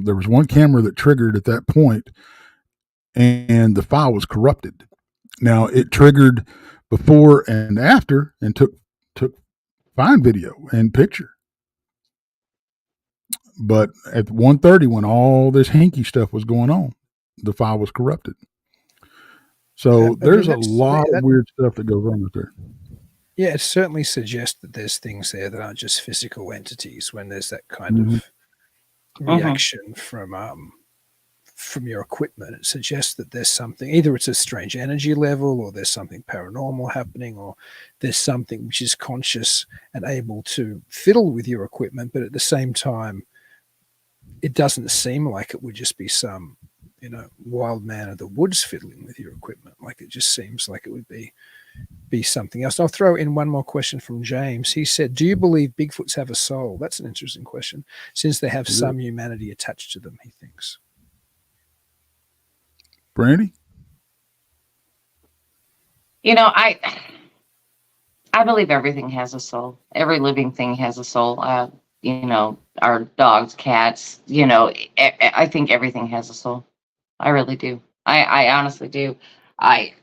Speaker 5: there was one camera that triggered at that point, and the file was corrupted. Now it triggered before and after, and took fine video and picture. But at 1:30, when all this hinky stuff was going on, the file was corrupted. So there's a lot of weird stuff that goes on out there.
Speaker 3: Yeah, it certainly suggests that there's things there that aren't just physical entities when there's that kind of reaction from your equipment. It suggests that there's something, either it's a strange energy level, or there's something paranormal happening, or there's something which is conscious and able to fiddle with your equipment, but at the same time, it doesn't seem like it would just be some, wild man of the woods fiddling with your equipment. Like, it just seems like it would be something else. I'll throw in one more question from James. He said, do you believe Bigfoots have a soul? That's an interesting question, since they have some humanity attached to them, he thinks.
Speaker 5: Brandy?
Speaker 4: I believe everything has a soul. Every living thing has a soul. Our dogs, cats, I think everything has a soul. I really do. I honestly do. I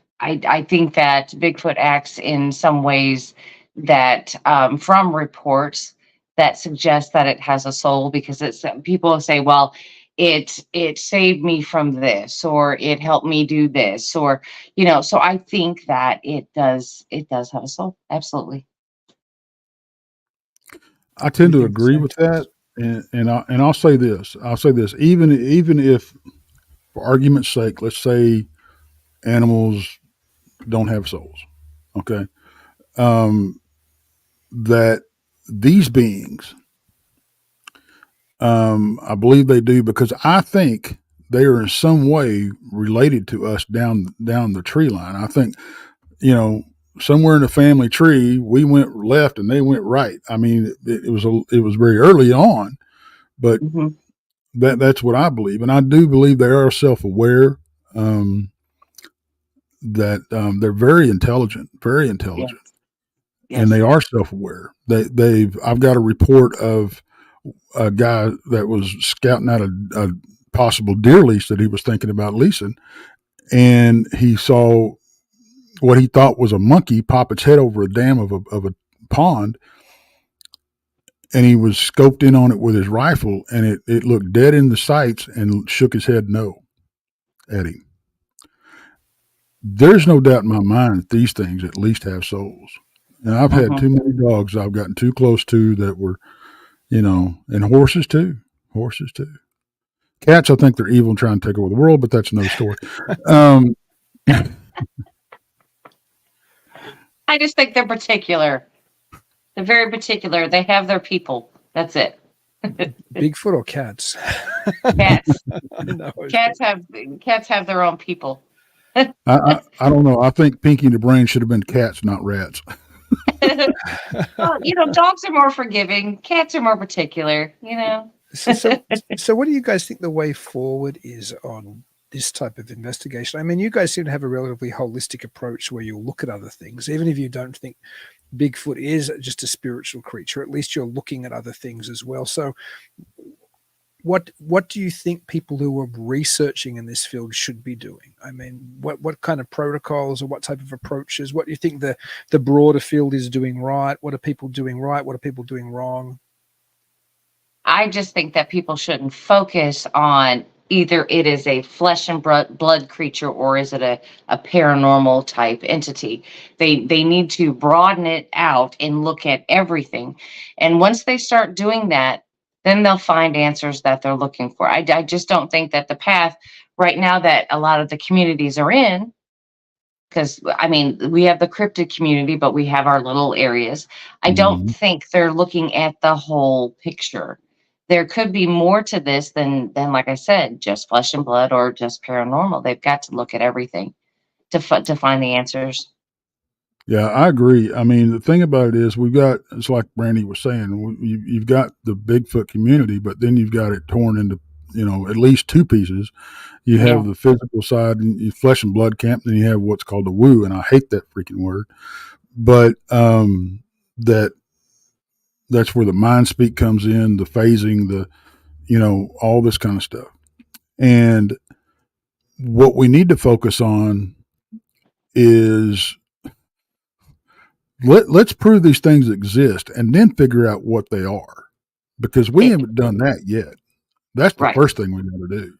Speaker 4: think that Bigfoot acts in some ways that, from reports, that suggests that it has a soul, because it's people say, well, it saved me from this, or it helped me do this, or so I think that it does have a soul. Absolutely.
Speaker 5: I tend
Speaker 3: You
Speaker 5: to
Speaker 3: think the
Speaker 5: agree
Speaker 3: same,
Speaker 5: with
Speaker 3: Tex?
Speaker 5: that, and I'll say this. Even if, for argument's sake, let's say animals don't have souls. Okay, um, that these beings, I believe they do, because I think they are in some way related to us down the tree line. I think, somewhere in the family tree, we went left and they went right. I mean, it was very early on, but
Speaker 4: Hmm.
Speaker 5: that's what I believe, and I do believe they are self-aware. Um, that they're very
Speaker 4: Yes.
Speaker 5: intelligent, and they
Speaker 4: Yes.
Speaker 5: are self-aware. I've got a report of a guy that was scouting out a possible deer lease that he was thinking about leasing, and he saw what he thought was a monkey pop its head over a dam of a pond, and he was scoped in on it with his rifle, and it looked dead in the sights and shook his head no at him. There's no doubt in my mind that these things at least have souls. And I've had
Speaker 4: Hmm.
Speaker 5: too many dogs I've gotten too close to that were, and horses too. Horses too. Cats, I think they're evil and trying to take over the world, but that's another story. Um,
Speaker 4: I just think they're particular. They're very particular. They have their people. That's it.
Speaker 3: Bigfoot or cats?
Speaker 4: Cats.
Speaker 3: No,
Speaker 4: Cats have their own people.
Speaker 5: I don't know. I think Pinky the Brain should have been cats, not rats.
Speaker 4: Well, dogs are more forgiving. Cats are more particular.
Speaker 3: so what do you guys think the way forward is on this type of investigation? I mean, you guys seem to have a relatively holistic approach where you'll look at other things, even if you don't think Bigfoot is just a spiritual creature. At least you're looking at other things as well. So, what do you think people who are researching in this field should be doing? I mean, what kind of protocols or what type of approaches? What do you think the broader field is doing right? What are people doing right? What are people doing wrong?
Speaker 4: I just think that people shouldn't focus on either it is a flesh and blood creature, or is it a paranormal type entity. They need to broaden it out and look at everything. And once they start doing that, then they'll find answers that they're looking for. I just don't think that the path right now that a lot of the communities are in, because I mean, we have the cryptid community, but we have our little areas. I don't
Speaker 5: Mhm.
Speaker 4: think they're looking at the whole picture. There could be more to this than like I said, just flesh and blood or just paranormal. They've got to look at everything to find the answers.
Speaker 5: Yeah, I agree. I mean, the thing about it is, it's like Brandy was saying, you've got the Bigfoot community, but then you've got it torn into, at least two pieces. You have
Speaker 4: Yeah.
Speaker 5: the physical side and you flesh and blood camp, then you have what's called the woo, and I hate that freaking word. But that that's where the mind speak comes in, the phasing, all this kind of stuff. And what we need to focus on is let's prove these things exist and then figure out what they are, because we
Speaker 4: It,
Speaker 5: haven't done that yet. That's the
Speaker 4: right.
Speaker 5: first thing we got to do.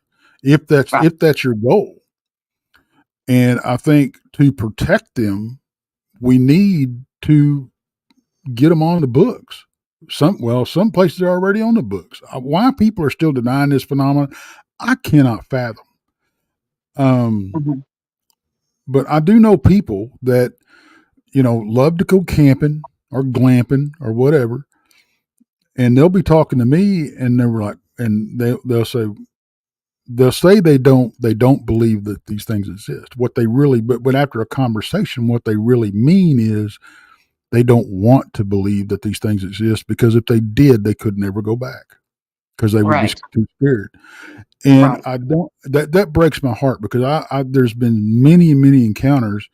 Speaker 5: If that's
Speaker 4: Right.
Speaker 5: if that's your goal. And I think to protect them, we need to get them on the books. Some places are already on the books. Why people are still denying this phenomenon, I cannot fathom. Um,
Speaker 4: Mhm.
Speaker 5: but I do know people that love to go camping or glamping or whatever, and they'll be talking to me, and they're like, and they'll say they don't believe that these things exist. What they really, but after a conversation, what they really mean is they don't want to believe that these things exist, because if they did, they could never go back because they would be
Speaker 4: Right.
Speaker 5: too scared. And
Speaker 4: Right.
Speaker 5: I don't, that breaks my heart, because there's been many encounters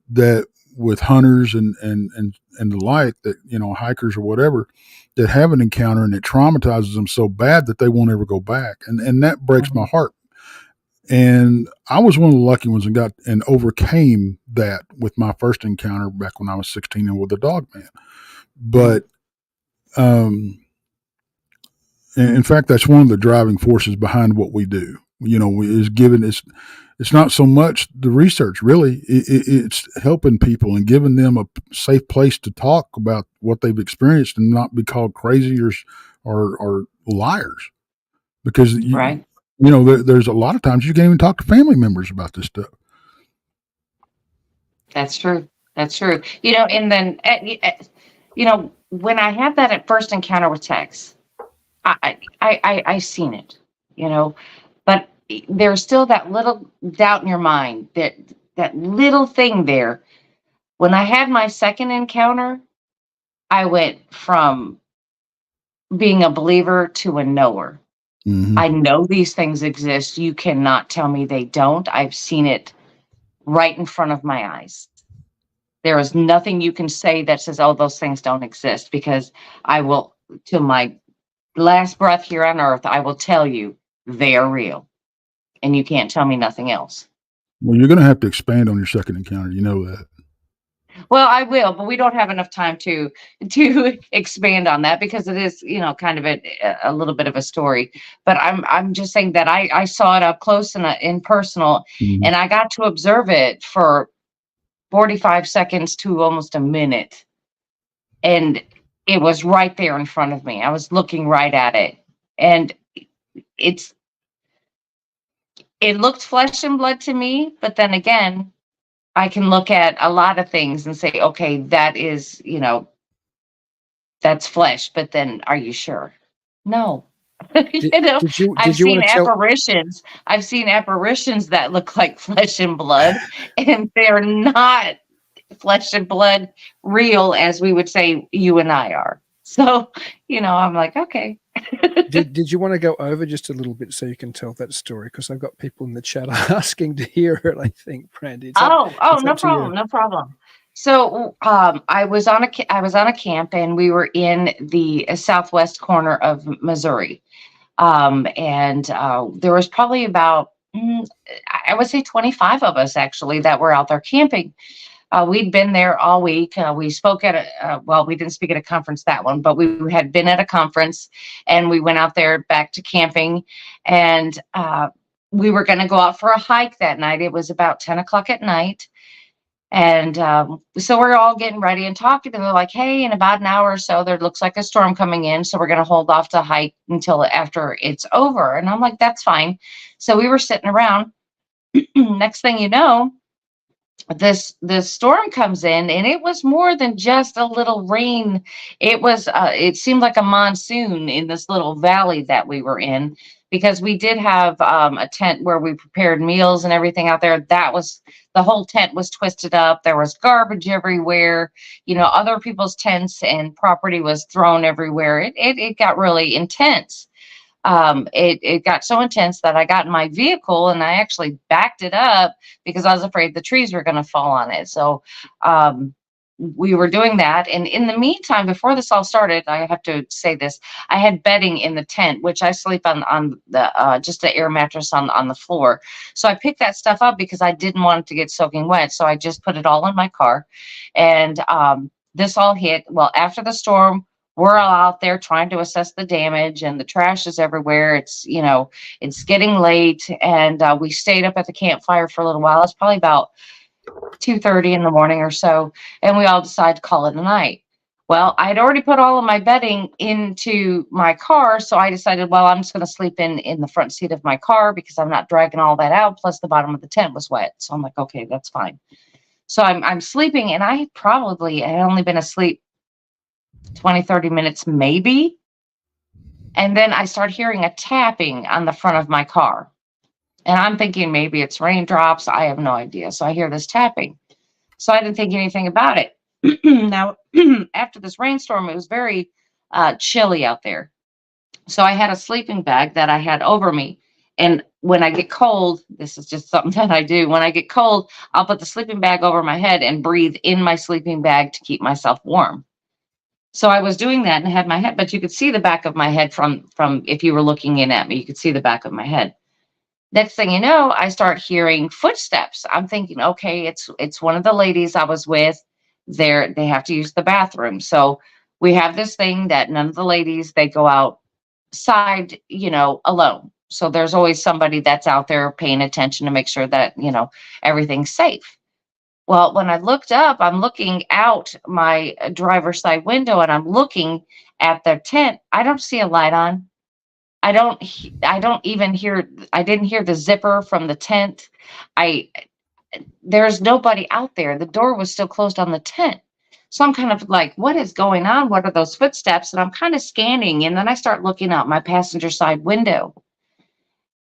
Speaker 5: that with hunters and the like, that, hikers or whatever, that have an encounter and it traumatizes them so bad that they won't ever go back. And that breaks my
Speaker 4: Mhm.
Speaker 5: heart. And I was one of the lucky ones and got and overcame that with my first encounter back when I was 16 and with a Dogman.
Speaker 4: Mhm.
Speaker 5: But um, In fact, that's one of the driving forces behind what we do. It's not so much the research, really. It's helping people and giving them a safe place to talk about what they've experienced and not be called crazy or liars. Because
Speaker 4: Right.
Speaker 5: There's a lot of times you can't even talk to family members about this stuff.
Speaker 4: That's true. That's true. And then, when I had that first encounter with Tex, I seen it, but there's still that little doubt in your mind, that little thing there. When I had my second encounter, I went from being a believer to a knower.
Speaker 5: Mm-hmm.
Speaker 4: I know these things exist. You cannot tell me they don't. I've seen it right in front of my eyes. There is nothing you can say that says, oh, those things don't exist, because I will, till my last breath here on earth, I will tell you they are real, and you can't tell me nothing else.
Speaker 5: Well, you're going to have to expand on your second encounter. You know that.
Speaker 4: Well, I will, but we don't have enough time to expand on that, because it is, kind of a little bit of a story. But I'm just saying that I saw it up close and in personal,
Speaker 5: Mm-hmm.
Speaker 4: and I got to observe it for 45 seconds to almost a minute, and it was right there in front of me. I was looking right at it, and it looked flesh and blood to me. But then again, I can look at a lot of things and say, okay, that is, that's flesh. But then, are you sure? No. I've seen apparitions. I've seen apparitions that look like flesh and blood, and they're not flesh and blood real, as we would say you and I are. So, I'm like, okay.
Speaker 3: Did you want to go over just a little bit so you can tell that story? Because I've got people in the chat asking to hear it, I think, Brandy.
Speaker 4: No problem. So I was on a camp, and we were in the southwest corner of Missouri. And there was probably about, I would say 25 of us actually that were out there camping. We'd been there all week. We spoke at we didn't speak at a conference, that one, but we had been at a conference, and we went out there back to camping, and we were going to go out for a hike that night. It was about 10 o'clock at night. And so we're all getting ready and talking, and they're like, hey, in about an hour or so, there looks like a storm coming in. So we're going to hold off to hike until after it's over. And I'm like, that's fine. So we were sitting around. Next thing you know, this storm comes in, and it was more than just a little rain. It was it seemed like a monsoon in this little valley that we were in, because we did have a tent where we prepared meals and everything out there. The whole tent was twisted up. There was garbage everywhere. Other people's tents and property was thrown everywhere. It got really intense. It got so intense that I got in my vehicle, and I actually backed it up because I was afraid the trees were going to fall on it. So we were doing that. And in the meantime, before this all started, I have to say this, I had bedding in the tent, which I sleep on the just an air mattress on the floor. So I picked that stuff up because I didn't want it to get soaking wet. So I just put it all in my car. And this all hit. Well, after the storm, we're all out there trying to assess the damage, and the trash is everywhere. It's, it's getting late, and we stayed up at the campfire for a little while. It's probably about 2:30 in the morning or so, and we all decided to call it a night. Well, I had already put all of my bedding into my car, so I decided, well, I'm just going to sleep in the front seat of my car because I'm not dragging all that out. Plus, the bottom of the tent was wet, so I'm like, okay, that's fine. So I'm sleeping, and I had only been asleep 20, 30 minutes maybe. And then I start hearing a tapping on the front of my car. And I'm thinking maybe it's raindrops. I have no idea. So I hear this tapping. So I didn't think anything about it. Now, after this rainstorm, it was very chilly out there. So I had a sleeping bag that I had over me. And when I get cold, this is just something that I do. When I get cold, I'll put the sleeping bag over my head and breathe in my sleeping bag to keep myself warm. So I was doing that and had my head, but you could see the back of my head from if you were looking in at me, you could see the back of my head. Next thing you know, I start hearing footsteps. I'm thinking, okay, it's one of the ladies I was with. They have to use the bathroom. So we have this thing that none of the ladies, they go out side, alone. So there's always somebody that's out there paying attention to make sure that, everything's safe. Well, when I looked up, I'm looking out my driver's side window and I'm looking at the tent. I don't see a light on. I don't even hear, I didn't hear the zipper from the tent. I, there's nobody out there. The door was still closed on the tent. So I'm kind of like, what is going on? What are those footsteps? And I'm kind of scanning. And then I start looking out my passenger side window.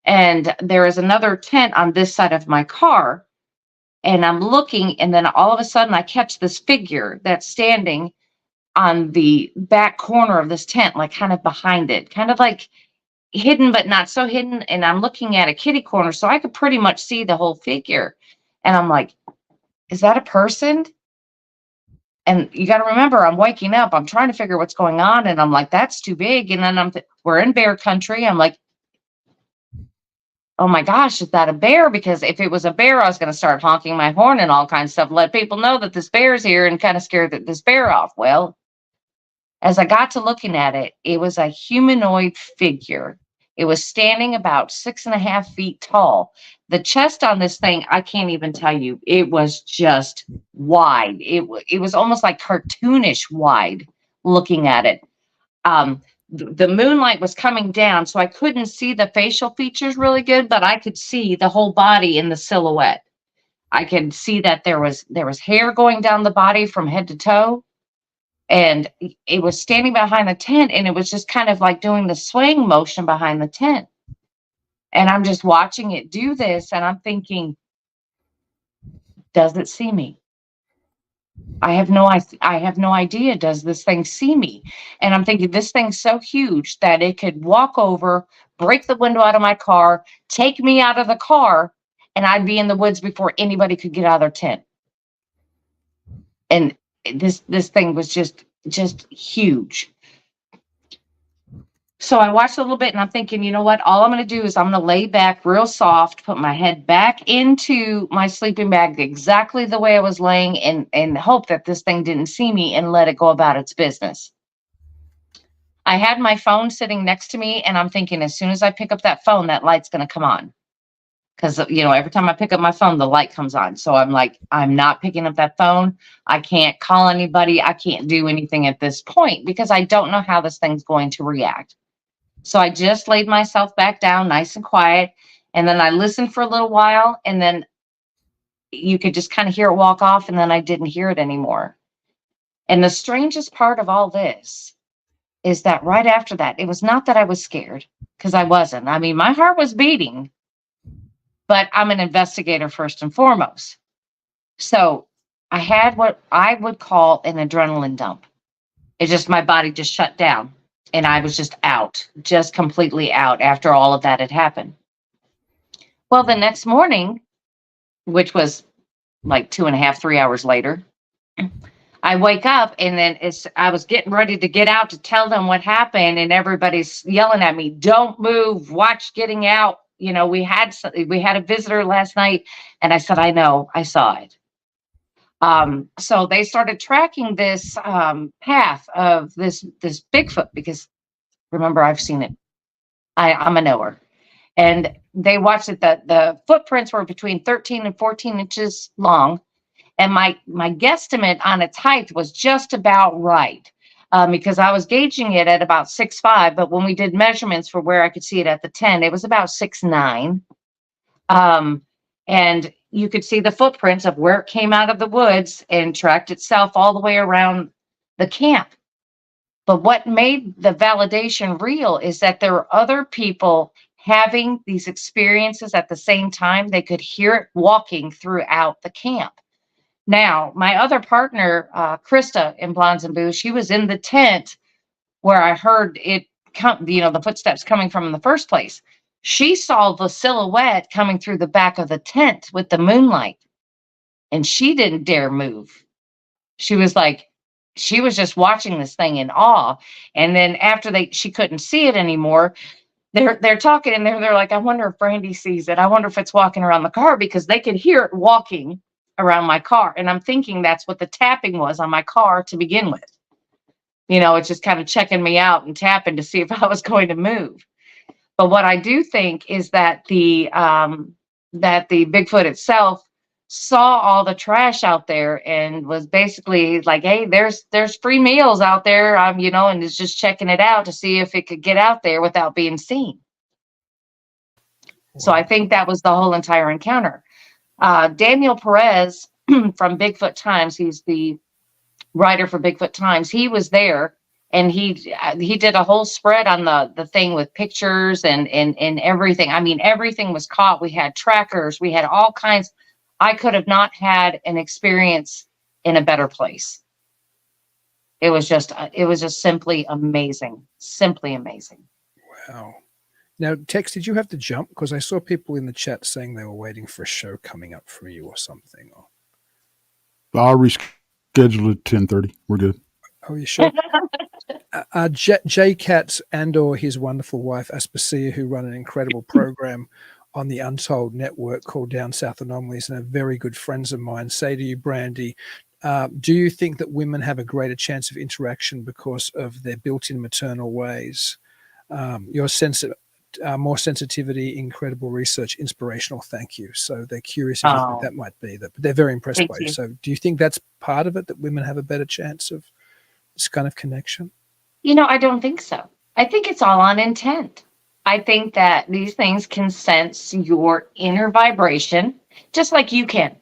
Speaker 4: And there is another tent on this side of my car. And I'm looking, and then all of a sudden I catch this figure that's standing on the back corner of this tent, like kind of behind it, kind of like hidden, but not so hidden. And I'm looking at a kitty corner, so I could pretty much see the whole figure. And I'm like, is that a person? And you got to remember, I'm waking up, I'm trying to figure what's going on. And I'm like, that's too big. And then we're in bear country. I'm like, oh my gosh, is that a bear? Because if it was a bear, I was going to start honking my horn and all kinds of stuff, let people know that this bear's here and kind of scare this bear off. Well, as I got to looking at it, it was a humanoid figure. It was standing about 6.5 feet tall. The chest on this thing, I can't even tell you. It was just wide. It was almost like cartoonish wide looking at it. The moonlight was coming down, so I couldn't see the facial features really good, but I could see the whole body in the silhouette. I could see that there was hair going down the body from head to toe, and it was standing behind the tent, and it was just kind of like doing the swaying motion behind the tent. And I'm just watching it do this, and I'm thinking, does it see me? I have no idea. Does this thing see me? And I'm thinking, this thing's so huge that it could walk over, break the window out of my car, take me out of the car, and I'd be in the woods before anybody could get out of their tent. And this thing was just huge. So I watched a little bit and I'm thinking, you know what? All I'm going to do is I'm going to lay back real soft, put my head back into my sleeping bag exactly the way I was laying, and hope that this thing didn't see me and let it go about its business. I had my phone sitting next to me and I'm thinking, as soon as I pick up that phone, that light's going to come on. Because, every time I pick up my phone, the light comes on. So I'm like, I'm not picking up that phone. I can't call anybody. I can't do anything at this point because I don't know how this thing's going to react. So I just laid myself back down nice and quiet. And then I listened for a little while. And then you could just kind of hear it walk off. And then I didn't hear it anymore. And the strangest part of all this is that right after that, it was not that I was scared, because I wasn't. I mean, my heart was beating. But I'm an investigator first and foremost. So I had what I would call an adrenaline dump. My body just shut down. And I was just out, just completely out after all of that had happened. Well, the next morning, which was like 2.5, 3 hours later, I wake up and then I was getting ready to get out to tell them what happened. And everybody's yelling at me, don't move, watch getting out. We had a visitor last night. And I said, I know, I saw it. So they started tracking this path of this Bigfoot, because remember, I've seen it. I'm a knower. And they watched it. The footprints were between 13 and 14 inches long. And my guesstimate on its height was just about right, because I was gauging it at about 6'5". But when we did measurements for where I could see it at the 10, it was about 6'9". And you could see the footprints of where it came out of the woods and tracked itself all the way around the camp. But what made the validation real is that there were other people having these experiences at the same time. They could hear it walking throughout the camp. Now, my other partner, Krista in Blondes and Boos, she was in the tent where I heard it come, the footsteps coming from in the first place. She saw the silhouette coming through the back of the tent with the moonlight, and she didn't dare move. She was just watching this thing in awe. And then after she couldn't see it anymore, they're talking, and they're like, I wonder if Brandy sees it. I wonder if it's walking around the car, because they could hear it walking around my car. And I'm thinking that's what the tapping was on my car to begin with. It's just kind of checking me out and tapping to see if I was going to move. But what I do think is that the Bigfoot itself saw all the trash out there and was basically like, hey, there's free meals out there, and is just checking it out to see if it could get out there without being seen. So I think that was the whole entire encounter. Daniel Perez from Bigfoot Times, he's the writer for Bigfoot Times. He was there, and he did a whole spread on the thing with pictures and everything. I mean, everything was caught. We had trackers. We had all kinds. I could have not had an experience in a better place. It was just simply amazing. Simply amazing.
Speaker 3: Wow. Now, Tex, did you have to jump? Because I saw people in the chat saying they were waiting for a show coming up from you or something.
Speaker 5: I'll reschedule at 10:30. We're good.
Speaker 3: Oh, you sure? Jay Katz and or his wonderful wife, Aspasia, who run an incredible program on the Untold network called Down South Anomalies, and are very good friends of mine, say to you, Brandy, do you think that women have a greater chance of interaction because of their built-in maternal ways? Your sense of more sensitivity, incredible research, inspirational. Thank you. So they're curious if you think that might be that, but they're very impressed by you. So do you think that's part of it, that women have a better chance of this kind of connection?
Speaker 4: I don't think so. I think it's all on intent. I think that these things can sense your inner vibration, just like you can.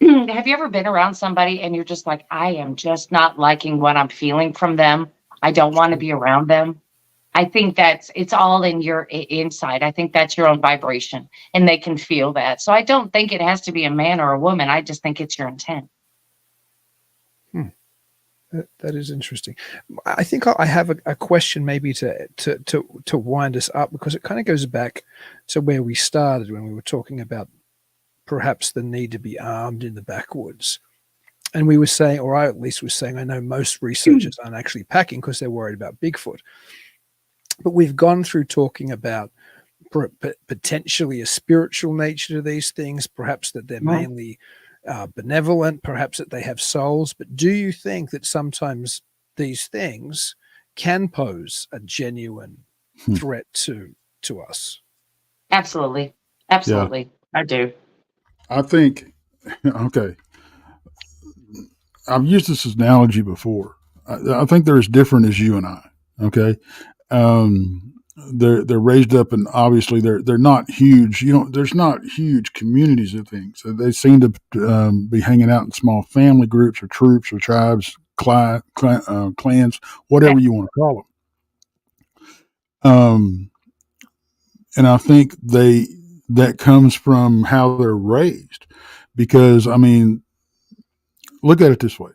Speaker 4: Have you ever been around somebody and you're just like, I am just not liking what I'm feeling from them. I don't want to be around them. I think it's all in your inside. I think that's your own vibration, and they can feel that. So I don't think it has to be a man or a woman. I just think it's your intent.
Speaker 3: That is interesting. I think I have a question maybe to wind us up, because it kind of goes back to where we started when we were talking about perhaps the need to be armed in the backwoods. And we were saying, or I at least was saying, I know most researchers aren't actually packing because they're worried about Bigfoot. But we've gone through talking about potentially a spiritual nature to these things, perhaps that they're mainly benevolent, perhaps that they have souls. But do you think that sometimes these things can pose a genuine threat to us?
Speaker 4: Absolutely. Absolutely. Yeah. I do.
Speaker 5: I think, okay, I've used this analogy before. I think they're as different as you and I. Okay. They're raised up, and obviously they're not huge. There's not huge communities of things. So they seem to be hanging out in small family groups or troops or tribes, clans, whatever you want to call them. And I think that comes from how they're raised, because look at it this way.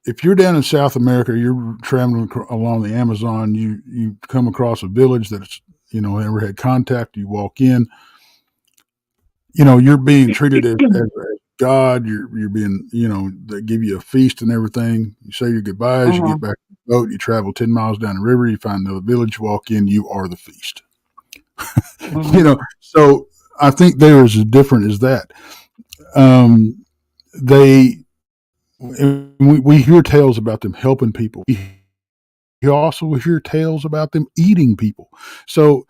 Speaker 5: If you're down in South America, you're traveling along the Amazon, you come across a village that's, never had contact, you walk in, you're being treated as God, you're being, they give you a feast and everything. You say your goodbyes, you get back to the boat, you travel 10 miles down the river, you find another village, you walk in, you are the feast. So I think they're as different as that. We hear tales about them helping people. We also hear tales about them eating people. So,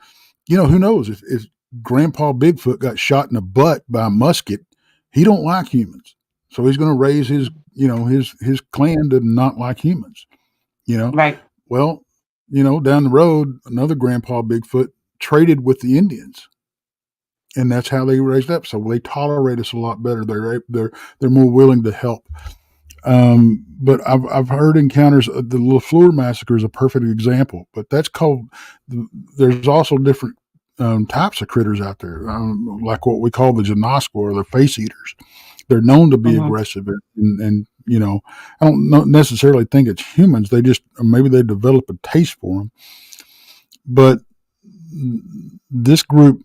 Speaker 5: who knows if Grandpa Bigfoot got shot in the butt by a musket, he don't like humans. So he's going to raise his clan to not like humans,
Speaker 4: Right.
Speaker 5: Well, down the road, another Grandpa Bigfoot traded with the Indians. And that's how they raised up. So they tolerate us a lot better. They're more willing to help. But I've heard encounters. The LaFleur massacre is a perfect example. But that's called. There's also different types of critters out there, like what we call the Janoska, or the face eaters. They're known to be aggressive, and I don't necessarily think it's humans. They just, maybe they develop a taste for them. But this group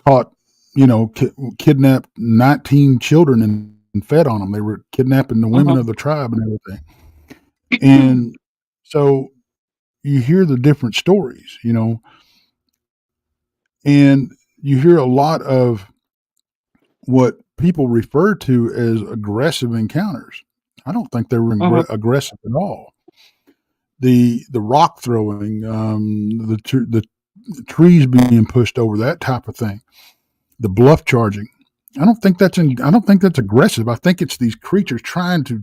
Speaker 5: caught, kidnapped 19 children and fed on them. They were kidnapping the women of the tribe and everything. And so you hear the different stories, and you hear a lot of what people refer to as aggressive encounters. I don't think they were
Speaker 4: Mhm.
Speaker 5: aggressive at all. The rock throwing, the trees being pushed over, that type of thing, the bluff charging. I don't think that's aggressive. I think it's these creatures trying to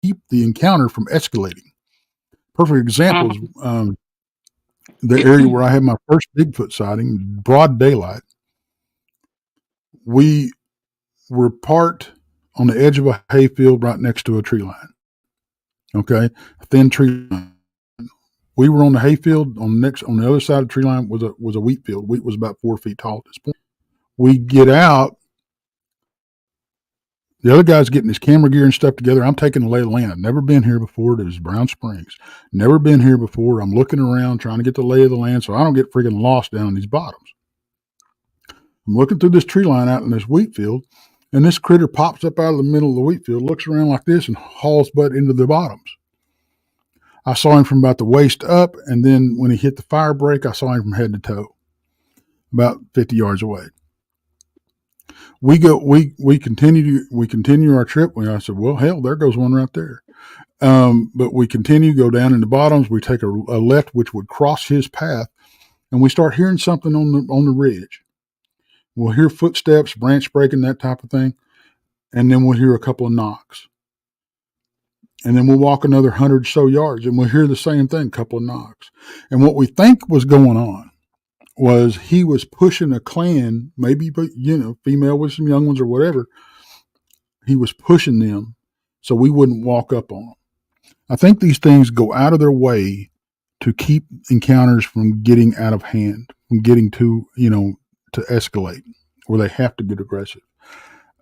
Speaker 5: keep the encounter from escalating. Perfect example is the area where I had my first Bigfoot sighting, broad daylight. We were parked on the edge of a hayfield right next to a tree line. Okay, a thin tree line. We were on the hayfield. On the other side of the tree line was a wheat field. Wheat was about 4 feet tall at this point. We get out. The other guy's getting his camera gear and stuff together. I'm taking the lay of the land. I've never been here before. There's Brown Springs. Never been here before. I'm looking around trying to get the lay of the land so I don't get freaking lost down in these bottoms. I'm looking through this tree line out in this wheat field, and this critter pops up out of the middle of the wheat field, looks around like this, and hauls butt into the bottoms. I saw him from about the waist up, and then when he hit the fire break, I saw him from head to toe, about 50 yards away. We continue our trip. I said, well, hell, there goes one right there. But we continue, go down in the bottoms. We take a left, which would cross his path, and we start hearing something on the ridge. We'll hear footsteps, branch breaking, that type of thing, and then we'll hear a couple of knocks. And then we'll walk another 100 or so yards, and we'll hear the same thing, couple of knocks. And what we think was going on was he was pushing a clan, maybe, female with some young ones or whatever. He was pushing them so we wouldn't walk up on them. I think these things go out of their way to keep encounters from getting out of hand, from getting to escalate, where they have to get aggressive.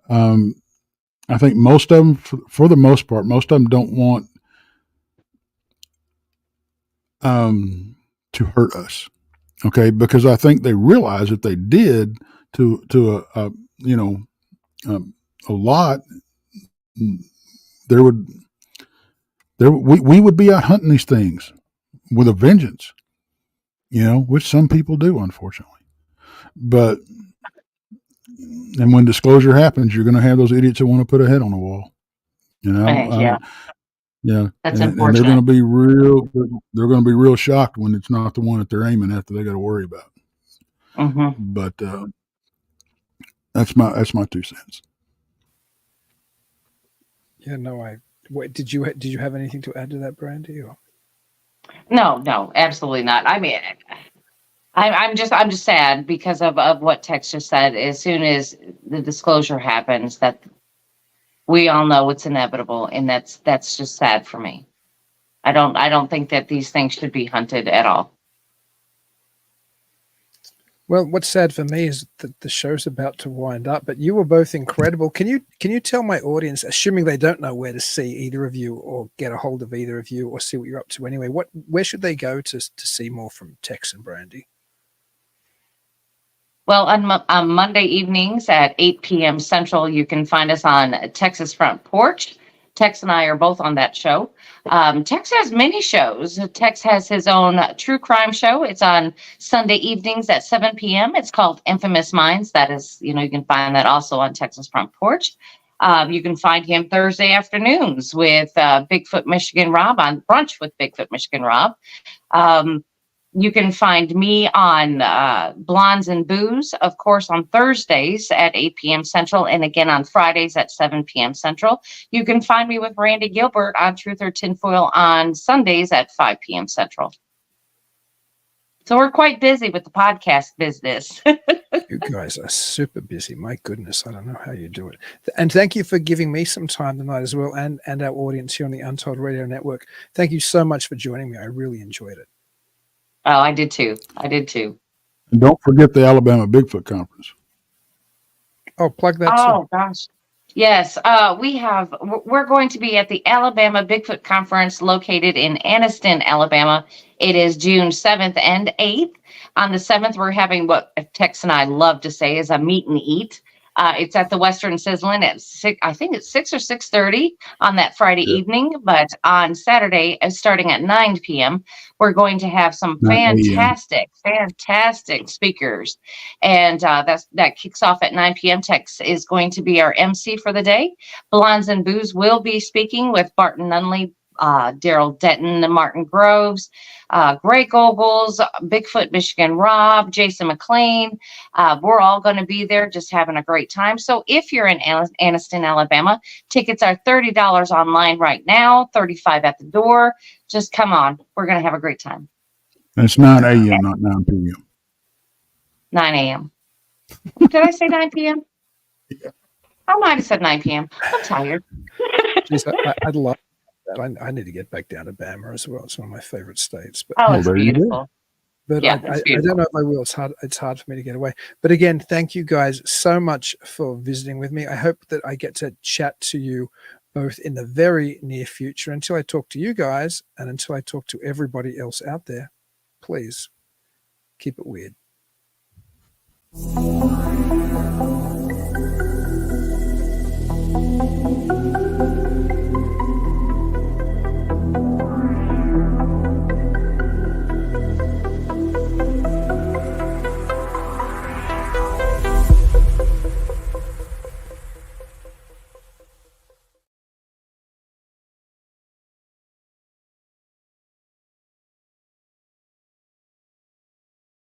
Speaker 5: I think most of them, for the most part, most of them don't want to hurt us. Okay, because I think they realize if they did to a lot, we would be out hunting these things with a vengeance, which some people do, unfortunately. But and when disclosure happens, you're going to have those idiots that want to put a head on the wall.
Speaker 4: Yeah,
Speaker 5: Yeah,
Speaker 4: that's
Speaker 5: and
Speaker 4: unfortunate.
Speaker 5: they're going to be real shocked when it's not the one that they're aiming at that they got to worry about.
Speaker 4: Mm-hmm.
Speaker 5: But that's my 2 cents.
Speaker 3: Yeah, no, did you have anything to add to that, Brandy? Or?
Speaker 4: No, absolutely not. I mean, I'm just sad because of what Tex just said. As soon as the disclosure happens, that we all know it's inevitable, and that's just sad for me. I don't think that these things should be hunted at all.
Speaker 3: Well, what's sad for me is that the show's about to wind up, but you were both incredible. Can you tell my audience, assuming they don't know where to see either of you or get a hold of either of you or see what you're up to anyway, where should they go to see more from Tex and Brandy?
Speaker 4: Well, on Monday evenings at 8 p.m. Central, you can find us on Texas Front Porch. Tex and I are both on that show. Tex has many shows. Tex has his own true crime show. It's on Sunday evenings at 7 p.m. It's called Infamous Minds. That is, you can find that also on Texas Front Porch. You can find him Thursday afternoons with Bigfoot Michigan Rob on Brunch with Bigfoot Michigan Rob. You can find me on Blondes and Boos, of course, on Thursdays at 8 p.m. Central, and again on Fridays at 7 p.m. Central. You can find me with Randy Gilbert on Truth or Tinfoil on Sundays at 5 p.m. Central. So we're quite busy with the podcast business.
Speaker 3: You guys are super busy. My goodness, I don't know how you do it. And thank you for giving me some time tonight as well, and our audience here on the Untold Radio Network. Thank you so much for joining me. I really enjoyed it.
Speaker 4: Oh, I did too.
Speaker 5: And don't forget the Alabama Bigfoot Conference.
Speaker 3: Oh, plug that too.
Speaker 4: Oh, gosh. Yes, we're going to be at the Alabama Bigfoot Conference located in Anniston, Alabama. It is June 7th and 8th. On the 7th, we're having what Tex and I love to say is a meet and eat. It's at the Western Sizzlin at 6, I think it's 6 or 6:30 on that Friday evening. But on Saturday, starting at 9 p.m., we're going to have some
Speaker 5: 9 a.m.
Speaker 4: fantastic speakers. And that kicks off at 9 p.m. Tex is going to be our MC for the day. Blondes and Boos will be speaking with Barton Nunley, Daryl Denton, Martin Groves, Greg Ogles, Bigfoot Michigan Rob, Jason McLean. We're all going to be there just having a great time. So if you're in Anniston, Alabama, tickets are $30 online right now, $35 at the door. Just come on. We're going to have a great time.
Speaker 5: It's 9 a.m., not 9 p.m.
Speaker 4: 9 a.m. Did I say 9 p.m.?
Speaker 5: Yeah.
Speaker 4: I might have said 9 p.m. I'm tired.
Speaker 3: Jeez, I'd love that. I need to get back down to Bama as well. It's one of my favorite states. But
Speaker 4: Oh, it's
Speaker 5: there you go.
Speaker 4: beautiful.
Speaker 3: But
Speaker 4: Yeah,
Speaker 3: I
Speaker 4: it's
Speaker 3: don't know if I will. It's hard for me to get away. But again, thank you guys so much for visiting with me. I hope that I get to chat to you both in the very near future. Until I talk to you guys and until I talk to everybody else out there, please keep it weird.